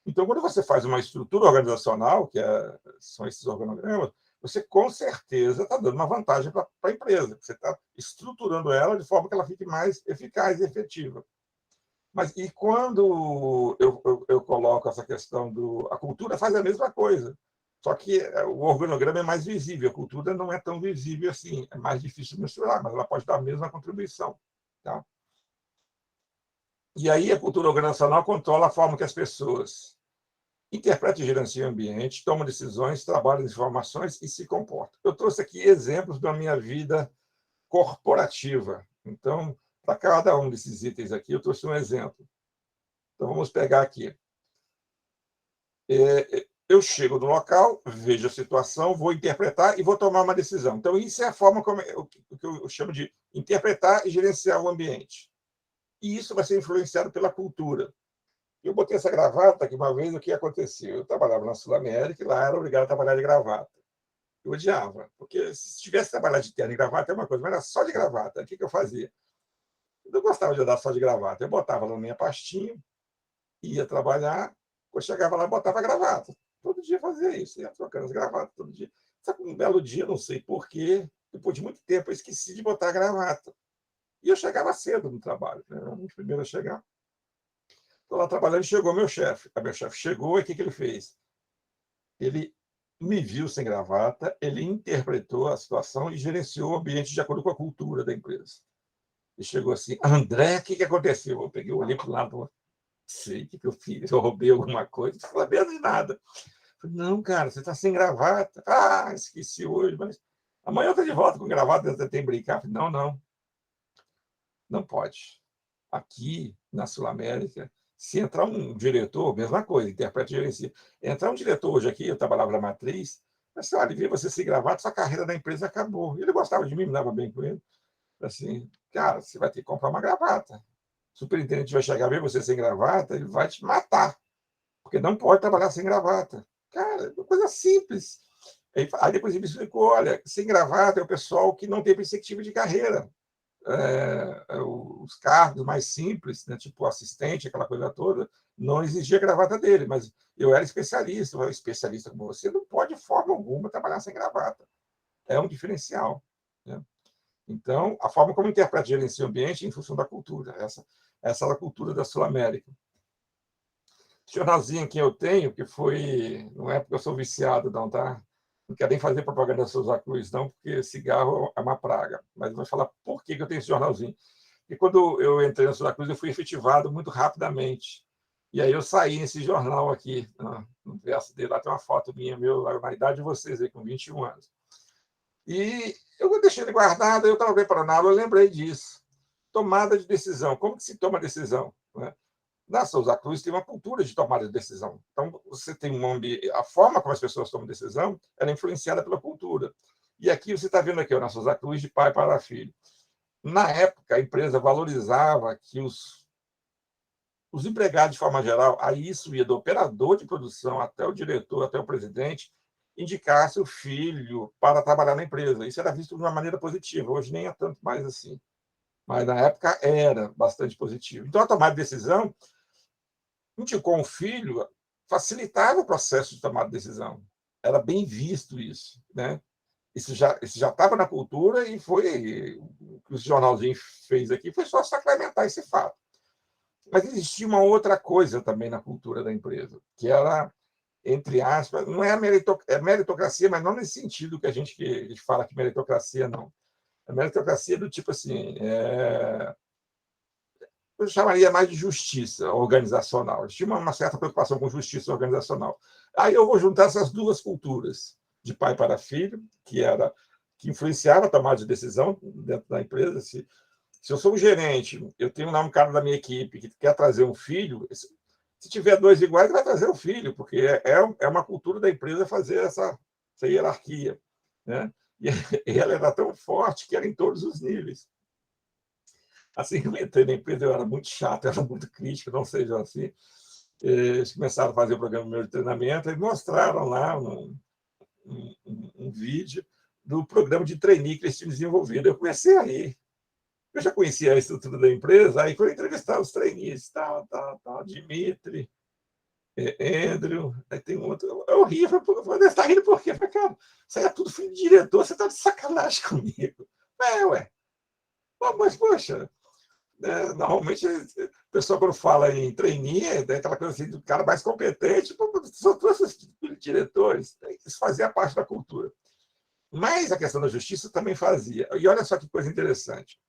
Então, quando você faz uma estrutura organizacional, são esses organogramas, você com certeza está dando uma vantagem para a empresa. Você está estruturando ela de forma que ela fique mais eficaz e efetiva. Mas e quando eu coloco essa questão a cultura faz a mesma coisa, só que o organograma é mais visível, a cultura não é tão visível assim, é mais difícil de mensurar, mas ela pode dar a mesma contribuição. Tá? E aí a cultura organizacional controla a forma que as pessoas interpretam e gerenciam o ambiente, tomam decisões, trabalham informações e se comportam. Eu trouxe aqui exemplos da minha vida corporativa. Então, para cada um desses itens aqui, eu trouxe um exemplo. Então, vamos pegar aqui. Eu chego no local, vejo a situação, vou interpretar e vou tomar uma decisão. Então, isso é a forma como o que eu chamo de interpretar e gerenciar o ambiente. E isso vai ser influenciado pela cultura. Eu botei essa gravata que uma vez o que aconteceu? Eu trabalhava na Sul América e lá era obrigado a trabalhar de gravata. Eu odiava, porque se tivesse trabalhado de terno e gravata é uma coisa, mas era só de gravata. O que eu fazia? Eu não gostava de andar só de gravata. Eu botava na minha pastinha, ia trabalhar, quando chegava lá, botava a gravata. Todo dia fazia isso, ia trocando as gravatas todo dia. Só que um belo dia, não sei porquê, depois de muito tempo, eu esqueci de botar a gravata. E eu chegava cedo no trabalho, né? Era um dos primeiros a chegar. Estou lá trabalhando e chegou meu chefe. A meu chefe chegou e o que ele fez? Ele me viu sem gravata, ele interpretou a situação e gerenciou o ambiente de acordo com a cultura da empresa. E chegou assim, André, o que aconteceu? Eu peguei, olhei para o lado, não sei o que eu fiz, eu roubei alguma coisa, não falei mesmo de nada. Falei, não, cara, você está sem gravata. Ah, esqueci hoje, mas amanhã eu estou de volta com gravata, eu tentei brincar. Falei, não, não pode. Aqui, na Sul-América, se entrar um diretor, mesma coisa, interpreta e gerencia. Entrar um diretor hoje aqui, eu trabalhava na Matriz, mas olha, vê você se gravata, sua carreira da empresa acabou. Ele gostava de mim, me dava bem com ele. Assim, cara, você vai ter que comprar uma gravata. O superintendente vai chegar a ver você sem gravata, ele vai te matar, porque não pode trabalhar sem gravata. Cara, é uma coisa simples. Aí depois ele me explicou, olha, sem gravata é o pessoal que não tem perspectiva de carreira. Os cargos mais simples, né, tipo assistente, aquela coisa toda, não exigia gravata dele, mas eu era especialista, como você, não pode de forma alguma trabalhar sem gravata. É um diferencial. Né? Então, a forma como interpreta e gerencia o ambiente em função da cultura. Essa é a cultura da Sul-América. Jornalzinho que eu tenho, que foi. Não é porque eu sou viciado, não, tá? Não quero nem fazer propaganda da Souza Cruz, não, porque cigarro é uma praga. Mas vou falar por que eu tenho esse jornalzinho. E quando eu entrei na Souza Cruz, eu fui efetivado muito rapidamente. E aí eu saí nesse jornal aqui, no verso dele, lá tem uma foto minha, na idade de vocês, aí, com 21 anos. E eu deixei ele guardado, eu estava preparando, eu lembrei disso. Tomada de decisão. Como que se toma decisão? Né? Na Souza Cruz tem uma cultura de tomada de decisão. Então, você tem a forma como as pessoas tomam decisão ela é influenciada pela cultura. E aqui você está vendo aqui, na Souza Cruz, de pai para filho. Na época, a empresa valorizava que os empregados, de forma geral, aí isso ia do operador de produção até o diretor, até o presidente, indicasse o filho para trabalhar na empresa. Isso era visto de uma maneira positiva. Hoje nem é tanto mais assim. Mas na época era bastante positivo. Então, a tomada de decisão indicou um filho, facilitava o processo de tomada de decisão. Era bem visto isso, né? Isso já estava na cultura e foi o que o jornalzinho fez aqui foi só sacramentar esse fato. Mas existia uma outra coisa também na cultura da empresa, que era, entre aspas, não é a meritocracia, mas não nesse sentido que a gente fala que meritocracia, não. A meritocracia do tipo assim, eu chamaria mais de justiça organizacional. Eles tinham uma certa preocupação com justiça organizacional. Aí eu vou juntar essas duas culturas, de pai para filho, que influenciava a tomada de decisão dentro da empresa. Se eu sou um gerente, eu tenho lá um cara da minha equipe que quer trazer um filho, se tiver dois iguais, vai trazer um filho, porque é uma cultura da empresa fazer essa hierarquia, né? E ela era tão forte que era em todos os níveis. Assim que eu entrei na empresa, eu era muito chato, eu era muito crítico, não seja assim. Eles começaram a fazer o programa meu de treinamento e mostraram lá um vídeo do programa de trainee que eles tinham desenvolvido. Eu comecei a rir. Eu já conhecia a estrutura da empresa, aí fui entrevistar os trainees, Dimitri, Andrew, aí tem um outro. Eu ri, você está rindo por quê? Eu falei, cara, isso aí é tudo filho de diretor, você está de sacanagem comigo. Ué. Mas, poxa, normalmente o pessoal, quando fala em trainee, é aquela coisa assim do cara mais competente, são todos esses diretores, isso fazia parte da cultura. Mas a questão da justiça também fazia. E olha só que coisa interessante.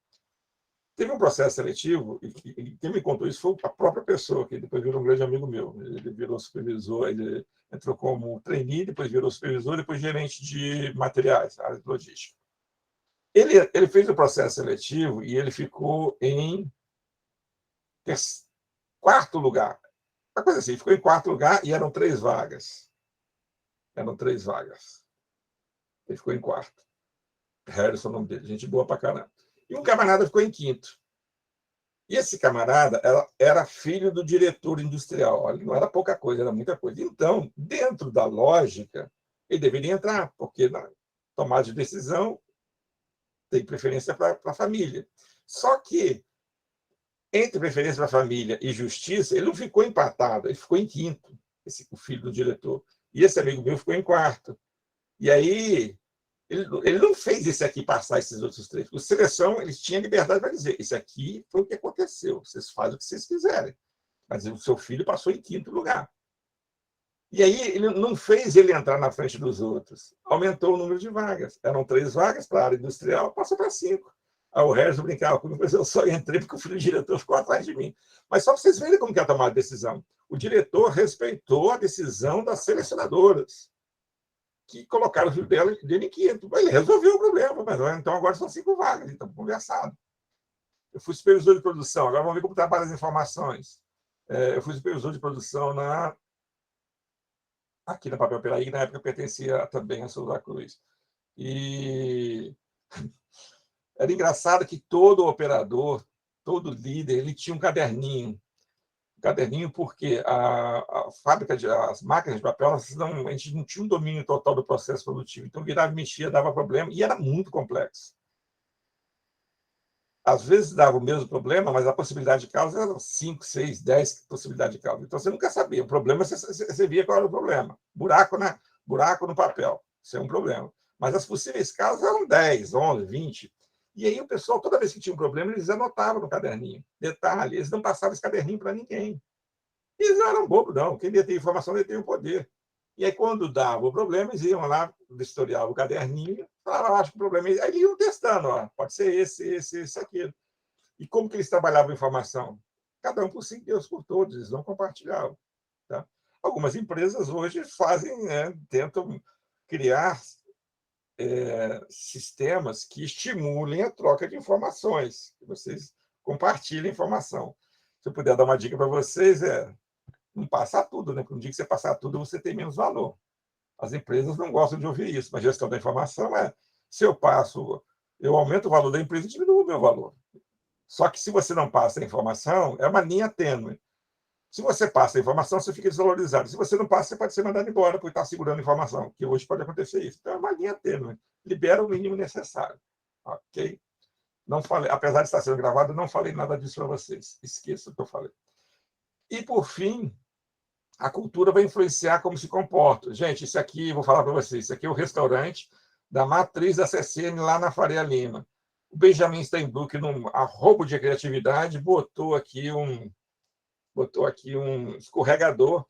Teve um processo seletivo, e quem me contou isso foi a própria pessoa, que depois virou um grande amigo meu. Ele virou supervisor, ele entrou como trainee, depois virou supervisor, depois gerente de materiais, área de logística. Ele fez o processo seletivo e ele ficou em quarto lugar. Uma coisa assim, ficou em quarto lugar e eram 3 vagas. Eram 3 vagas. Ele ficou em quarto. Harrison, o nome dele, gente boa pra caramba. E um camarada ficou em quinto. E esse camarada era filho do diretor industrial. Olha, não era pouca coisa, era muita coisa. Então, dentro da lógica, ele deveria entrar, porque na tomada de decisão tem preferência para a família. Só que, entre preferência para a família e justiça, ele não ficou empatado, ele ficou em quinto, o filho do diretor. E esse amigo meu ficou em quarto. E aí, ele não fez esse aqui passar esses outros 3. O seleção, eles tinham liberdade para dizer: esse aqui foi o que aconteceu, vocês fazem o que vocês quiserem. Mas o seu filho passou em quinto lugar. E aí, ele não fez ele entrar na frente dos outros, aumentou o número de vagas. Eram 3 vagas para a área industrial, passou para 5. Aí o Regis brincava comigo, mas eu só entrei porque o filho do diretor ficou atrás de mim. Mas só para vocês verem como que é tomar a decisão. O diretor respeitou a decisão das selecionadoras, que colocaram o filho dele em quinto. Ele resolveu o problema, mas então agora são 5 vagas, então conversado. Eu fui supervisor de produção, agora vamos ver como trabalha as informações. Eu fui supervisor de produção aqui na Papel Peraí, que na época pertencia também a Souza Cruz. E era engraçado que todo operador, todo líder, ele tinha um caderninho. Um caderninho porque a fábrica, as máquinas de papel, a gente não tinha um domínio total do processo produtivo. Então, virava, mexia, dava problema, e era muito complexo. Às vezes dava o mesmo problema, mas a possibilidade de causa era 5, 6, 10 possibilidades de causa. Então, você nunca sabia. O problema, você via qual era o problema. Buraco no papel. Isso é um problema. Mas as possíveis causas eram 10, 11, 20. E aí o pessoal, toda vez que tinha um problema, eles anotavam no caderninho. Detalhe, eles não passavam esse caderninho para ninguém. Eles não eram bobos, não. Quem detém informação detém o poder. E aí, quando dava o problema, eles iam lá, vistoriavam o caderninho, falavam, acho que o problema é... Aí iam testando, ó, pode ser esse, aquilo. E como que eles trabalhavam a informação? Cada um por si, Deus por todos, eles não compartilhavam. Tá? Algumas empresas hoje fazem, tentam criar sistemas que estimulem a troca de informações, que vocês compartilhem informação. Se eu puder dar uma dica para vocês, não passar tudo, né? Porque no dia que você passar tudo, você tem menos valor. As empresas não gostam de ouvir isso, mas gestão da informação se eu aumento o valor da empresa e diminuo o meu valor. Só que se você não passa a informação, é uma linha tênue. Se você passa a informação, você fica desvalorizado. Se você não passa, você pode ser mandado embora por estar segurando a informação, que hoje pode acontecer isso. Então, é uma linha tênue. Libera o mínimo necessário. Ok? Não falei, apesar de estar sendo gravado, não falei nada disso para vocês. Esqueça o que eu falei. E, por fim, a cultura vai influenciar como se comporta. Gente, isso aqui, vou falar para vocês, isso aqui é o restaurante da matriz da CCN lá na Faria Lima. O Benjamin Steinbrück, num arrobo de criatividade, botou aqui um escorregador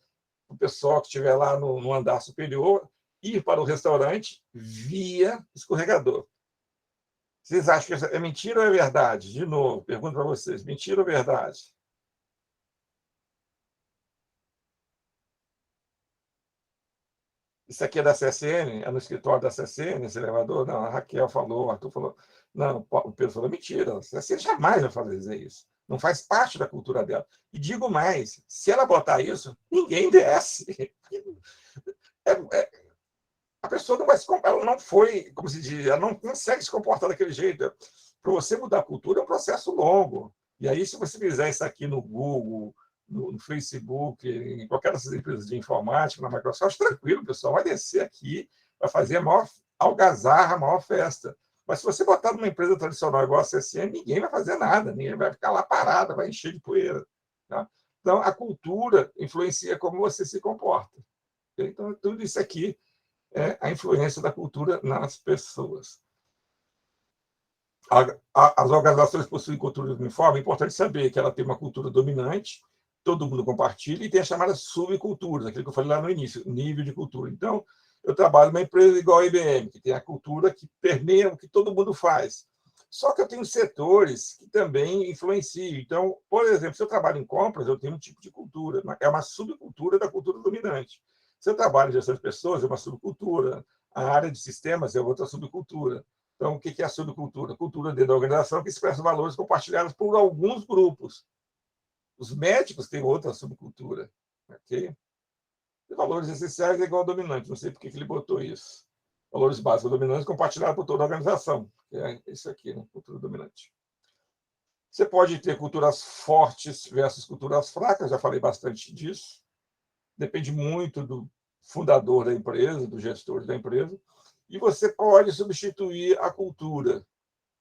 para o pessoal que estiver lá no andar superior ir para o restaurante via escorregador. Vocês acham que é mentira ou é verdade? De novo, pergunto para vocês, mentira ou verdade? isso aqui é da CSN, é no escritório da CSN, esse elevador? Não, a Raquel falou, o Arthur falou. Não, o Pedro falou, mentira, a CSN jamais vai fazer isso. Não faz parte da cultura dela. E digo mais, se ela botar isso, ninguém desce. A pessoa não vai se ela não foi, como se diz, ela não consegue se comportar daquele jeito. Para você mudar a cultura é um processo longo. E aí, se você fizer isso aqui no Google, no Facebook, em qualquer dessas empresas de informática, na Microsoft, tranquilo, o pessoal vai descer aqui, vai fazer a maior algazarra, a maior festa. Mas se você botar numa empresa tradicional igual a CSN, ninguém vai fazer nada, ninguém vai ficar lá parado, vai encher de poeira. Tá? Então, a cultura influencia como você se comporta. Então, tudo isso aqui é a influência da cultura nas pessoas. As organizações possuem cultura uniforme, é importante saber que ela tem uma cultura dominante, todo mundo compartilha, e tem as chamadas subculturas, aquilo que eu falei lá no início, nível de cultura. Então, eu trabalho numa empresa igual a IBM, que tem a cultura que permeia o que todo mundo faz. Só que eu tenho setores que também influenciam. Então, por exemplo, se eu trabalho em compras, eu tenho um tipo de cultura, é uma subcultura da cultura dominante. Se eu trabalho em gestão de pessoas, é uma subcultura. A área de sistemas é outra subcultura. Então, o que é a subcultura? Cultura dentro da organização que expressa valores compartilhados por alguns grupos. Os médicos têm outra subcultura. Okay? E valores essenciais é igual ao dominante. Não sei por que ele botou isso. Valores básicos dominantes compartilhados por toda a organização. É isso aqui, né? Cultura dominante. Você pode ter culturas fortes versus culturas fracas, já falei bastante disso. Depende muito do fundador da empresa, do gestor da empresa. E você pode substituir a cultura,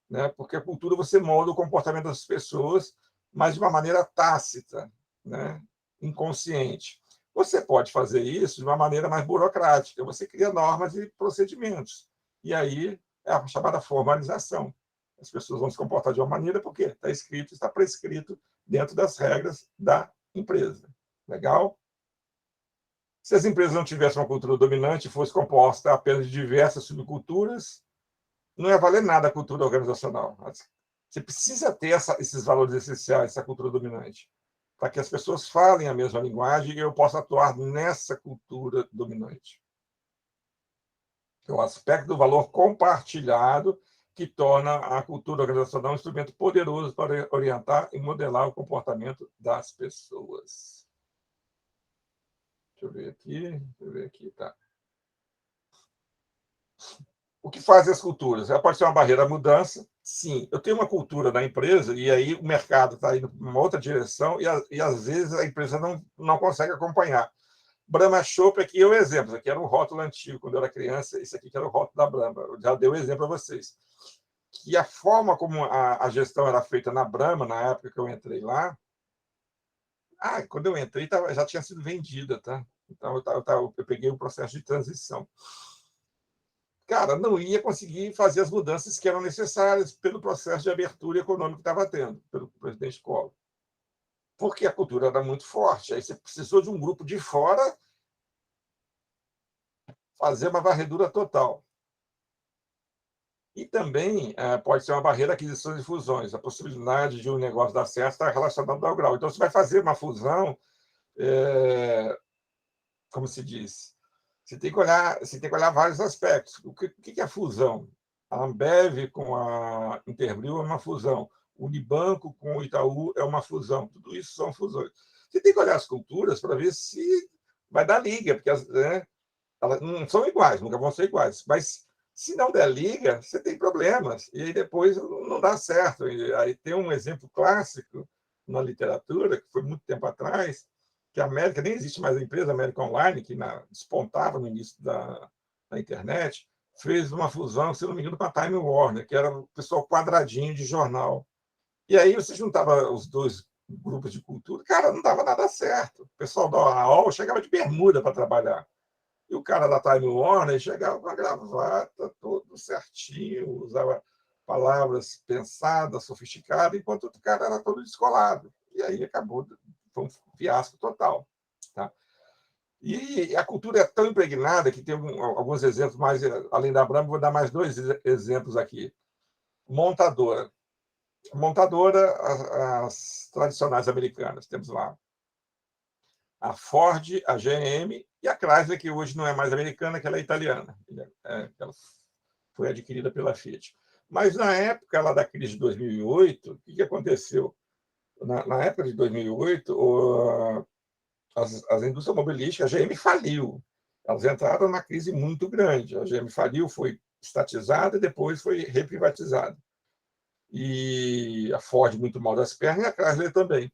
né? Porque a cultura você molda o comportamento das pessoas, mas de uma maneira tácita, né? Inconsciente. Você pode fazer isso de uma maneira mais burocrática. Você cria normas e procedimentos. E aí é a chamada formalização. As pessoas vão se comportar de uma maneira porque está escrito, está prescrito dentro das regras da empresa. Legal? Se as empresas não tivessem uma cultura dominante e fosse composta apenas de diversas subculturas, não ia valer nada a cultura organizacional. Você precisa ter esses valores essenciais, essa cultura dominante, para que as pessoas falem a mesma linguagem e eu possa atuar nessa cultura dominante. É o aspecto do valor compartilhado que torna a cultura organizacional um instrumento poderoso para orientar e modelar o comportamento das pessoas. Deixa eu ver aqui, tá. O que fazem as culturas? Ela pode ser uma barreira à mudança. Sim, eu tenho uma cultura na empresa e aí o mercado está indo para uma outra direção e às vezes a empresa não consegue acompanhar. Brahma Chopp aqui é o exemplo. Isso aqui era um rótulo antigo, quando eu era criança. Isso aqui que era o rótulo da Brahma. Eu já dei o exemplo para vocês. Que a forma como a gestão era feita na Brahma, na época que eu entrei lá, quando eu entrei já tinha sido vendida, tá? Então eu peguei o processo de transição. Cara, não ia conseguir fazer as mudanças que eram necessárias pelo processo de abertura econômica que estava tendo, pelo presidente Collor. Porque a cultura era muito forte. Aí você precisou de um grupo de fora fazer uma varredura total. E também pode ser uma barreira a aquisições e fusões. A possibilidade de um negócio dar certo está relacionada ao grau. Então, você vai fazer uma fusão, como se diz, você tem que olhar vários aspectos. O que é fusão? A Ambev com a Interbril é uma fusão. O Unibanco com o Itaú é uma fusão. Tudo isso são fusões. Você tem que olhar as culturas para ver se vai dar liga, porque elas não são iguais, nunca vão ser iguais. Mas se não der liga, você tem problemas. E aí depois não dá certo. E aí tem um exemplo clássico na literatura, que foi muito tempo atrás, que a América, nem existe mais a empresa, a América Online, que despontava no início da internet, fez uma fusão, se não me engano, com a Time Warner, que era o pessoal quadradinho de jornal. E aí você juntava os dois grupos de cultura, cara, não dava nada certo. O pessoal da AOL chegava de bermuda para trabalhar. E o cara da Time Warner chegava com a gravata, todo certinho, usava palavras pensadas, sofisticadas, enquanto o cara era todo descolado. E aí acabou, foi um fiasco total. Tá? E a cultura é tão impregnada que tem alguns exemplos mais, além da Brahma, vou dar mais dois exemplos aqui. Montadora. Montadora, as tradicionais americanas, temos lá a Ford, a GM e a Chrysler, que hoje não é mais americana, que ela é italiana. Ela foi adquirida pela Fiat. Mas, na época lá da crise de 2008, o que aconteceu? Na época de 2008, as indústrias automobilísticas, a GM faliu. Elas entraram numa crise muito grande. A GM faliu, foi estatizada e depois foi reprivatizada. E a Ford muito mal das pernas e a Chrysler também.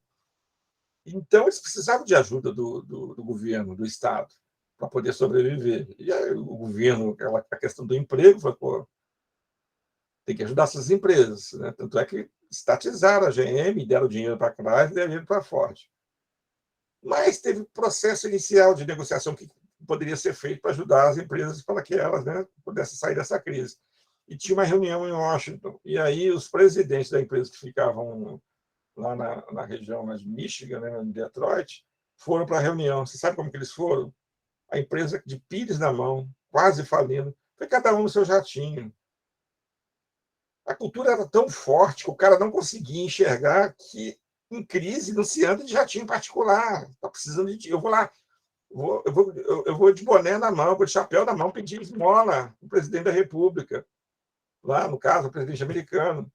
Então, eles precisavam de ajuda do governo, do Estado, para poder sobreviver. E aí, o governo, a questão do emprego, falou, pô, tem que ajudar essas empresas. Né? Tanto é que estatizaram a GM, deram dinheiro para a Chrysler e deram dinheiro para a Ford. Mas teve um processo inicial de negociação que poderia ser feito para ajudar as empresas para que elas, né, pudessem sair dessa crise. E tinha uma reunião em Washington. E aí os presidentes da empresa que ficavam lá na região de Michigan, né, em Detroit, foram para a reunião. Você sabe como que eles foram? A empresa de pires na mão, quase falindo, foi cada um no seu jatinho. A cultura era tão forte que o cara não conseguia enxergar que em crise não se anda de jatinho particular. Está precisando de. Eu vou lá, eu vou de boné na mão, vou de chapéu na mão pedir esmola para o presidente da República, lá no caso, o presidente americano.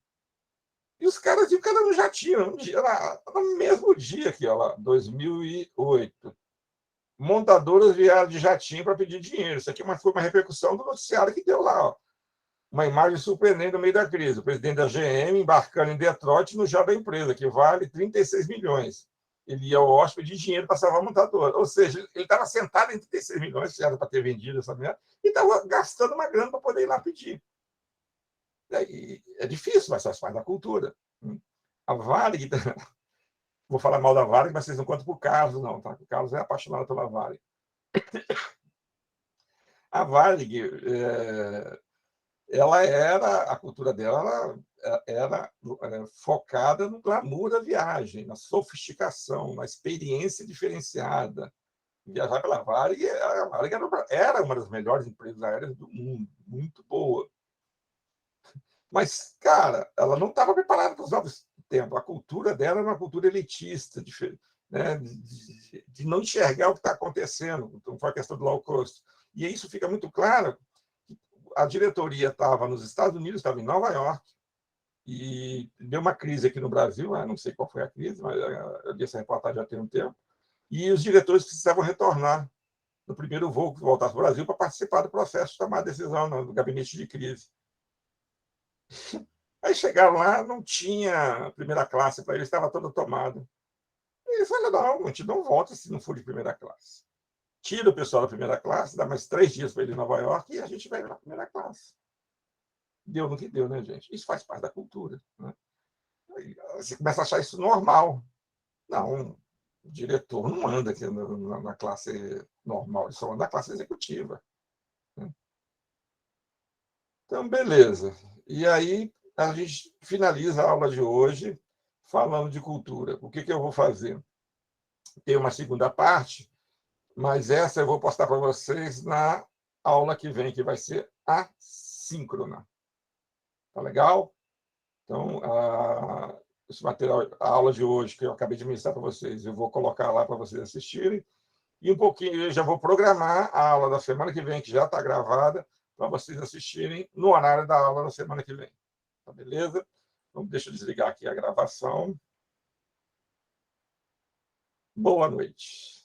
E os caras iam cada um jatinho, no mesmo dia aqui, ó, lá, 2008. Montadoras vieram de jatinho para pedir dinheiro. Isso aqui foi uma repercussão do noticiário que deu lá. Ó. Uma imagem surpreendente no meio da crise. O presidente da GM embarcando em Detroit no jato da empresa, que vale 36 milhões. Ele ia ao hóspede de dinheiro para salvar a montadora. Ou seja, ele estava sentado em 36 milhões, se era para ter vendido essa merda, e estava gastando uma grana para poder ir lá pedir. É difícil, mas faz parte da cultura. A Varig, vou falar mal da Varig, mas vocês não contam para o Carlos, não. Tá? O Carlos é apaixonado pela Varig. A Varig, a cultura dela era focada no glamour da viagem, na sofisticação, na experiência diferenciada. Viajar pela Varig, a Varig era uma das melhores empresas aéreas do mundo, muito boa. Mas, cara, ela não estava preparada para os novos tempos. A cultura dela era uma cultura elitista, né, de não enxergar o que está acontecendo. Então, foi a questão do low cost. E isso fica muito claro. A diretoria estava nos Estados Unidos, estava em Nova York, e deu uma crise aqui no Brasil, não sei qual foi a crise, mas eu li essa reportagem já tem um tempo, e os diretores precisavam retornar no primeiro voo que voltasse para o Brasil para participar do processo de tomar decisão no gabinete de crise. Aí chegaram lá, não tinha primeira classe para eles, estava todo tomado. E eles falaram, não, a gente não volta se não for de primeira classe. Tira o pessoal da primeira classe, dá mais 3 dias para ele em Nova York e a gente vai na primeira classe. Deu no que deu, né, gente? Isso faz parte da cultura. Né? Você começa a achar isso normal. Não, o diretor não anda aqui na classe normal, ele só anda na classe executiva. Né? Então, beleza. E aí, a gente finaliza a aula de hoje falando de cultura. O que eu vou fazer? Tem uma segunda parte, mas essa eu vou postar para vocês na aula que vem, que vai ser assíncrona. Tá legal? Então, esse material, a aula de hoje, que eu acabei de ministrar para vocês, eu vou colocar lá para vocês assistirem. E um pouquinho, eu já vou programar a aula da semana que vem, que já está gravada, para vocês assistirem no horário da aula da semana que vem. Tá beleza? Então, deixa eu desligar aqui a gravação. Boa noite.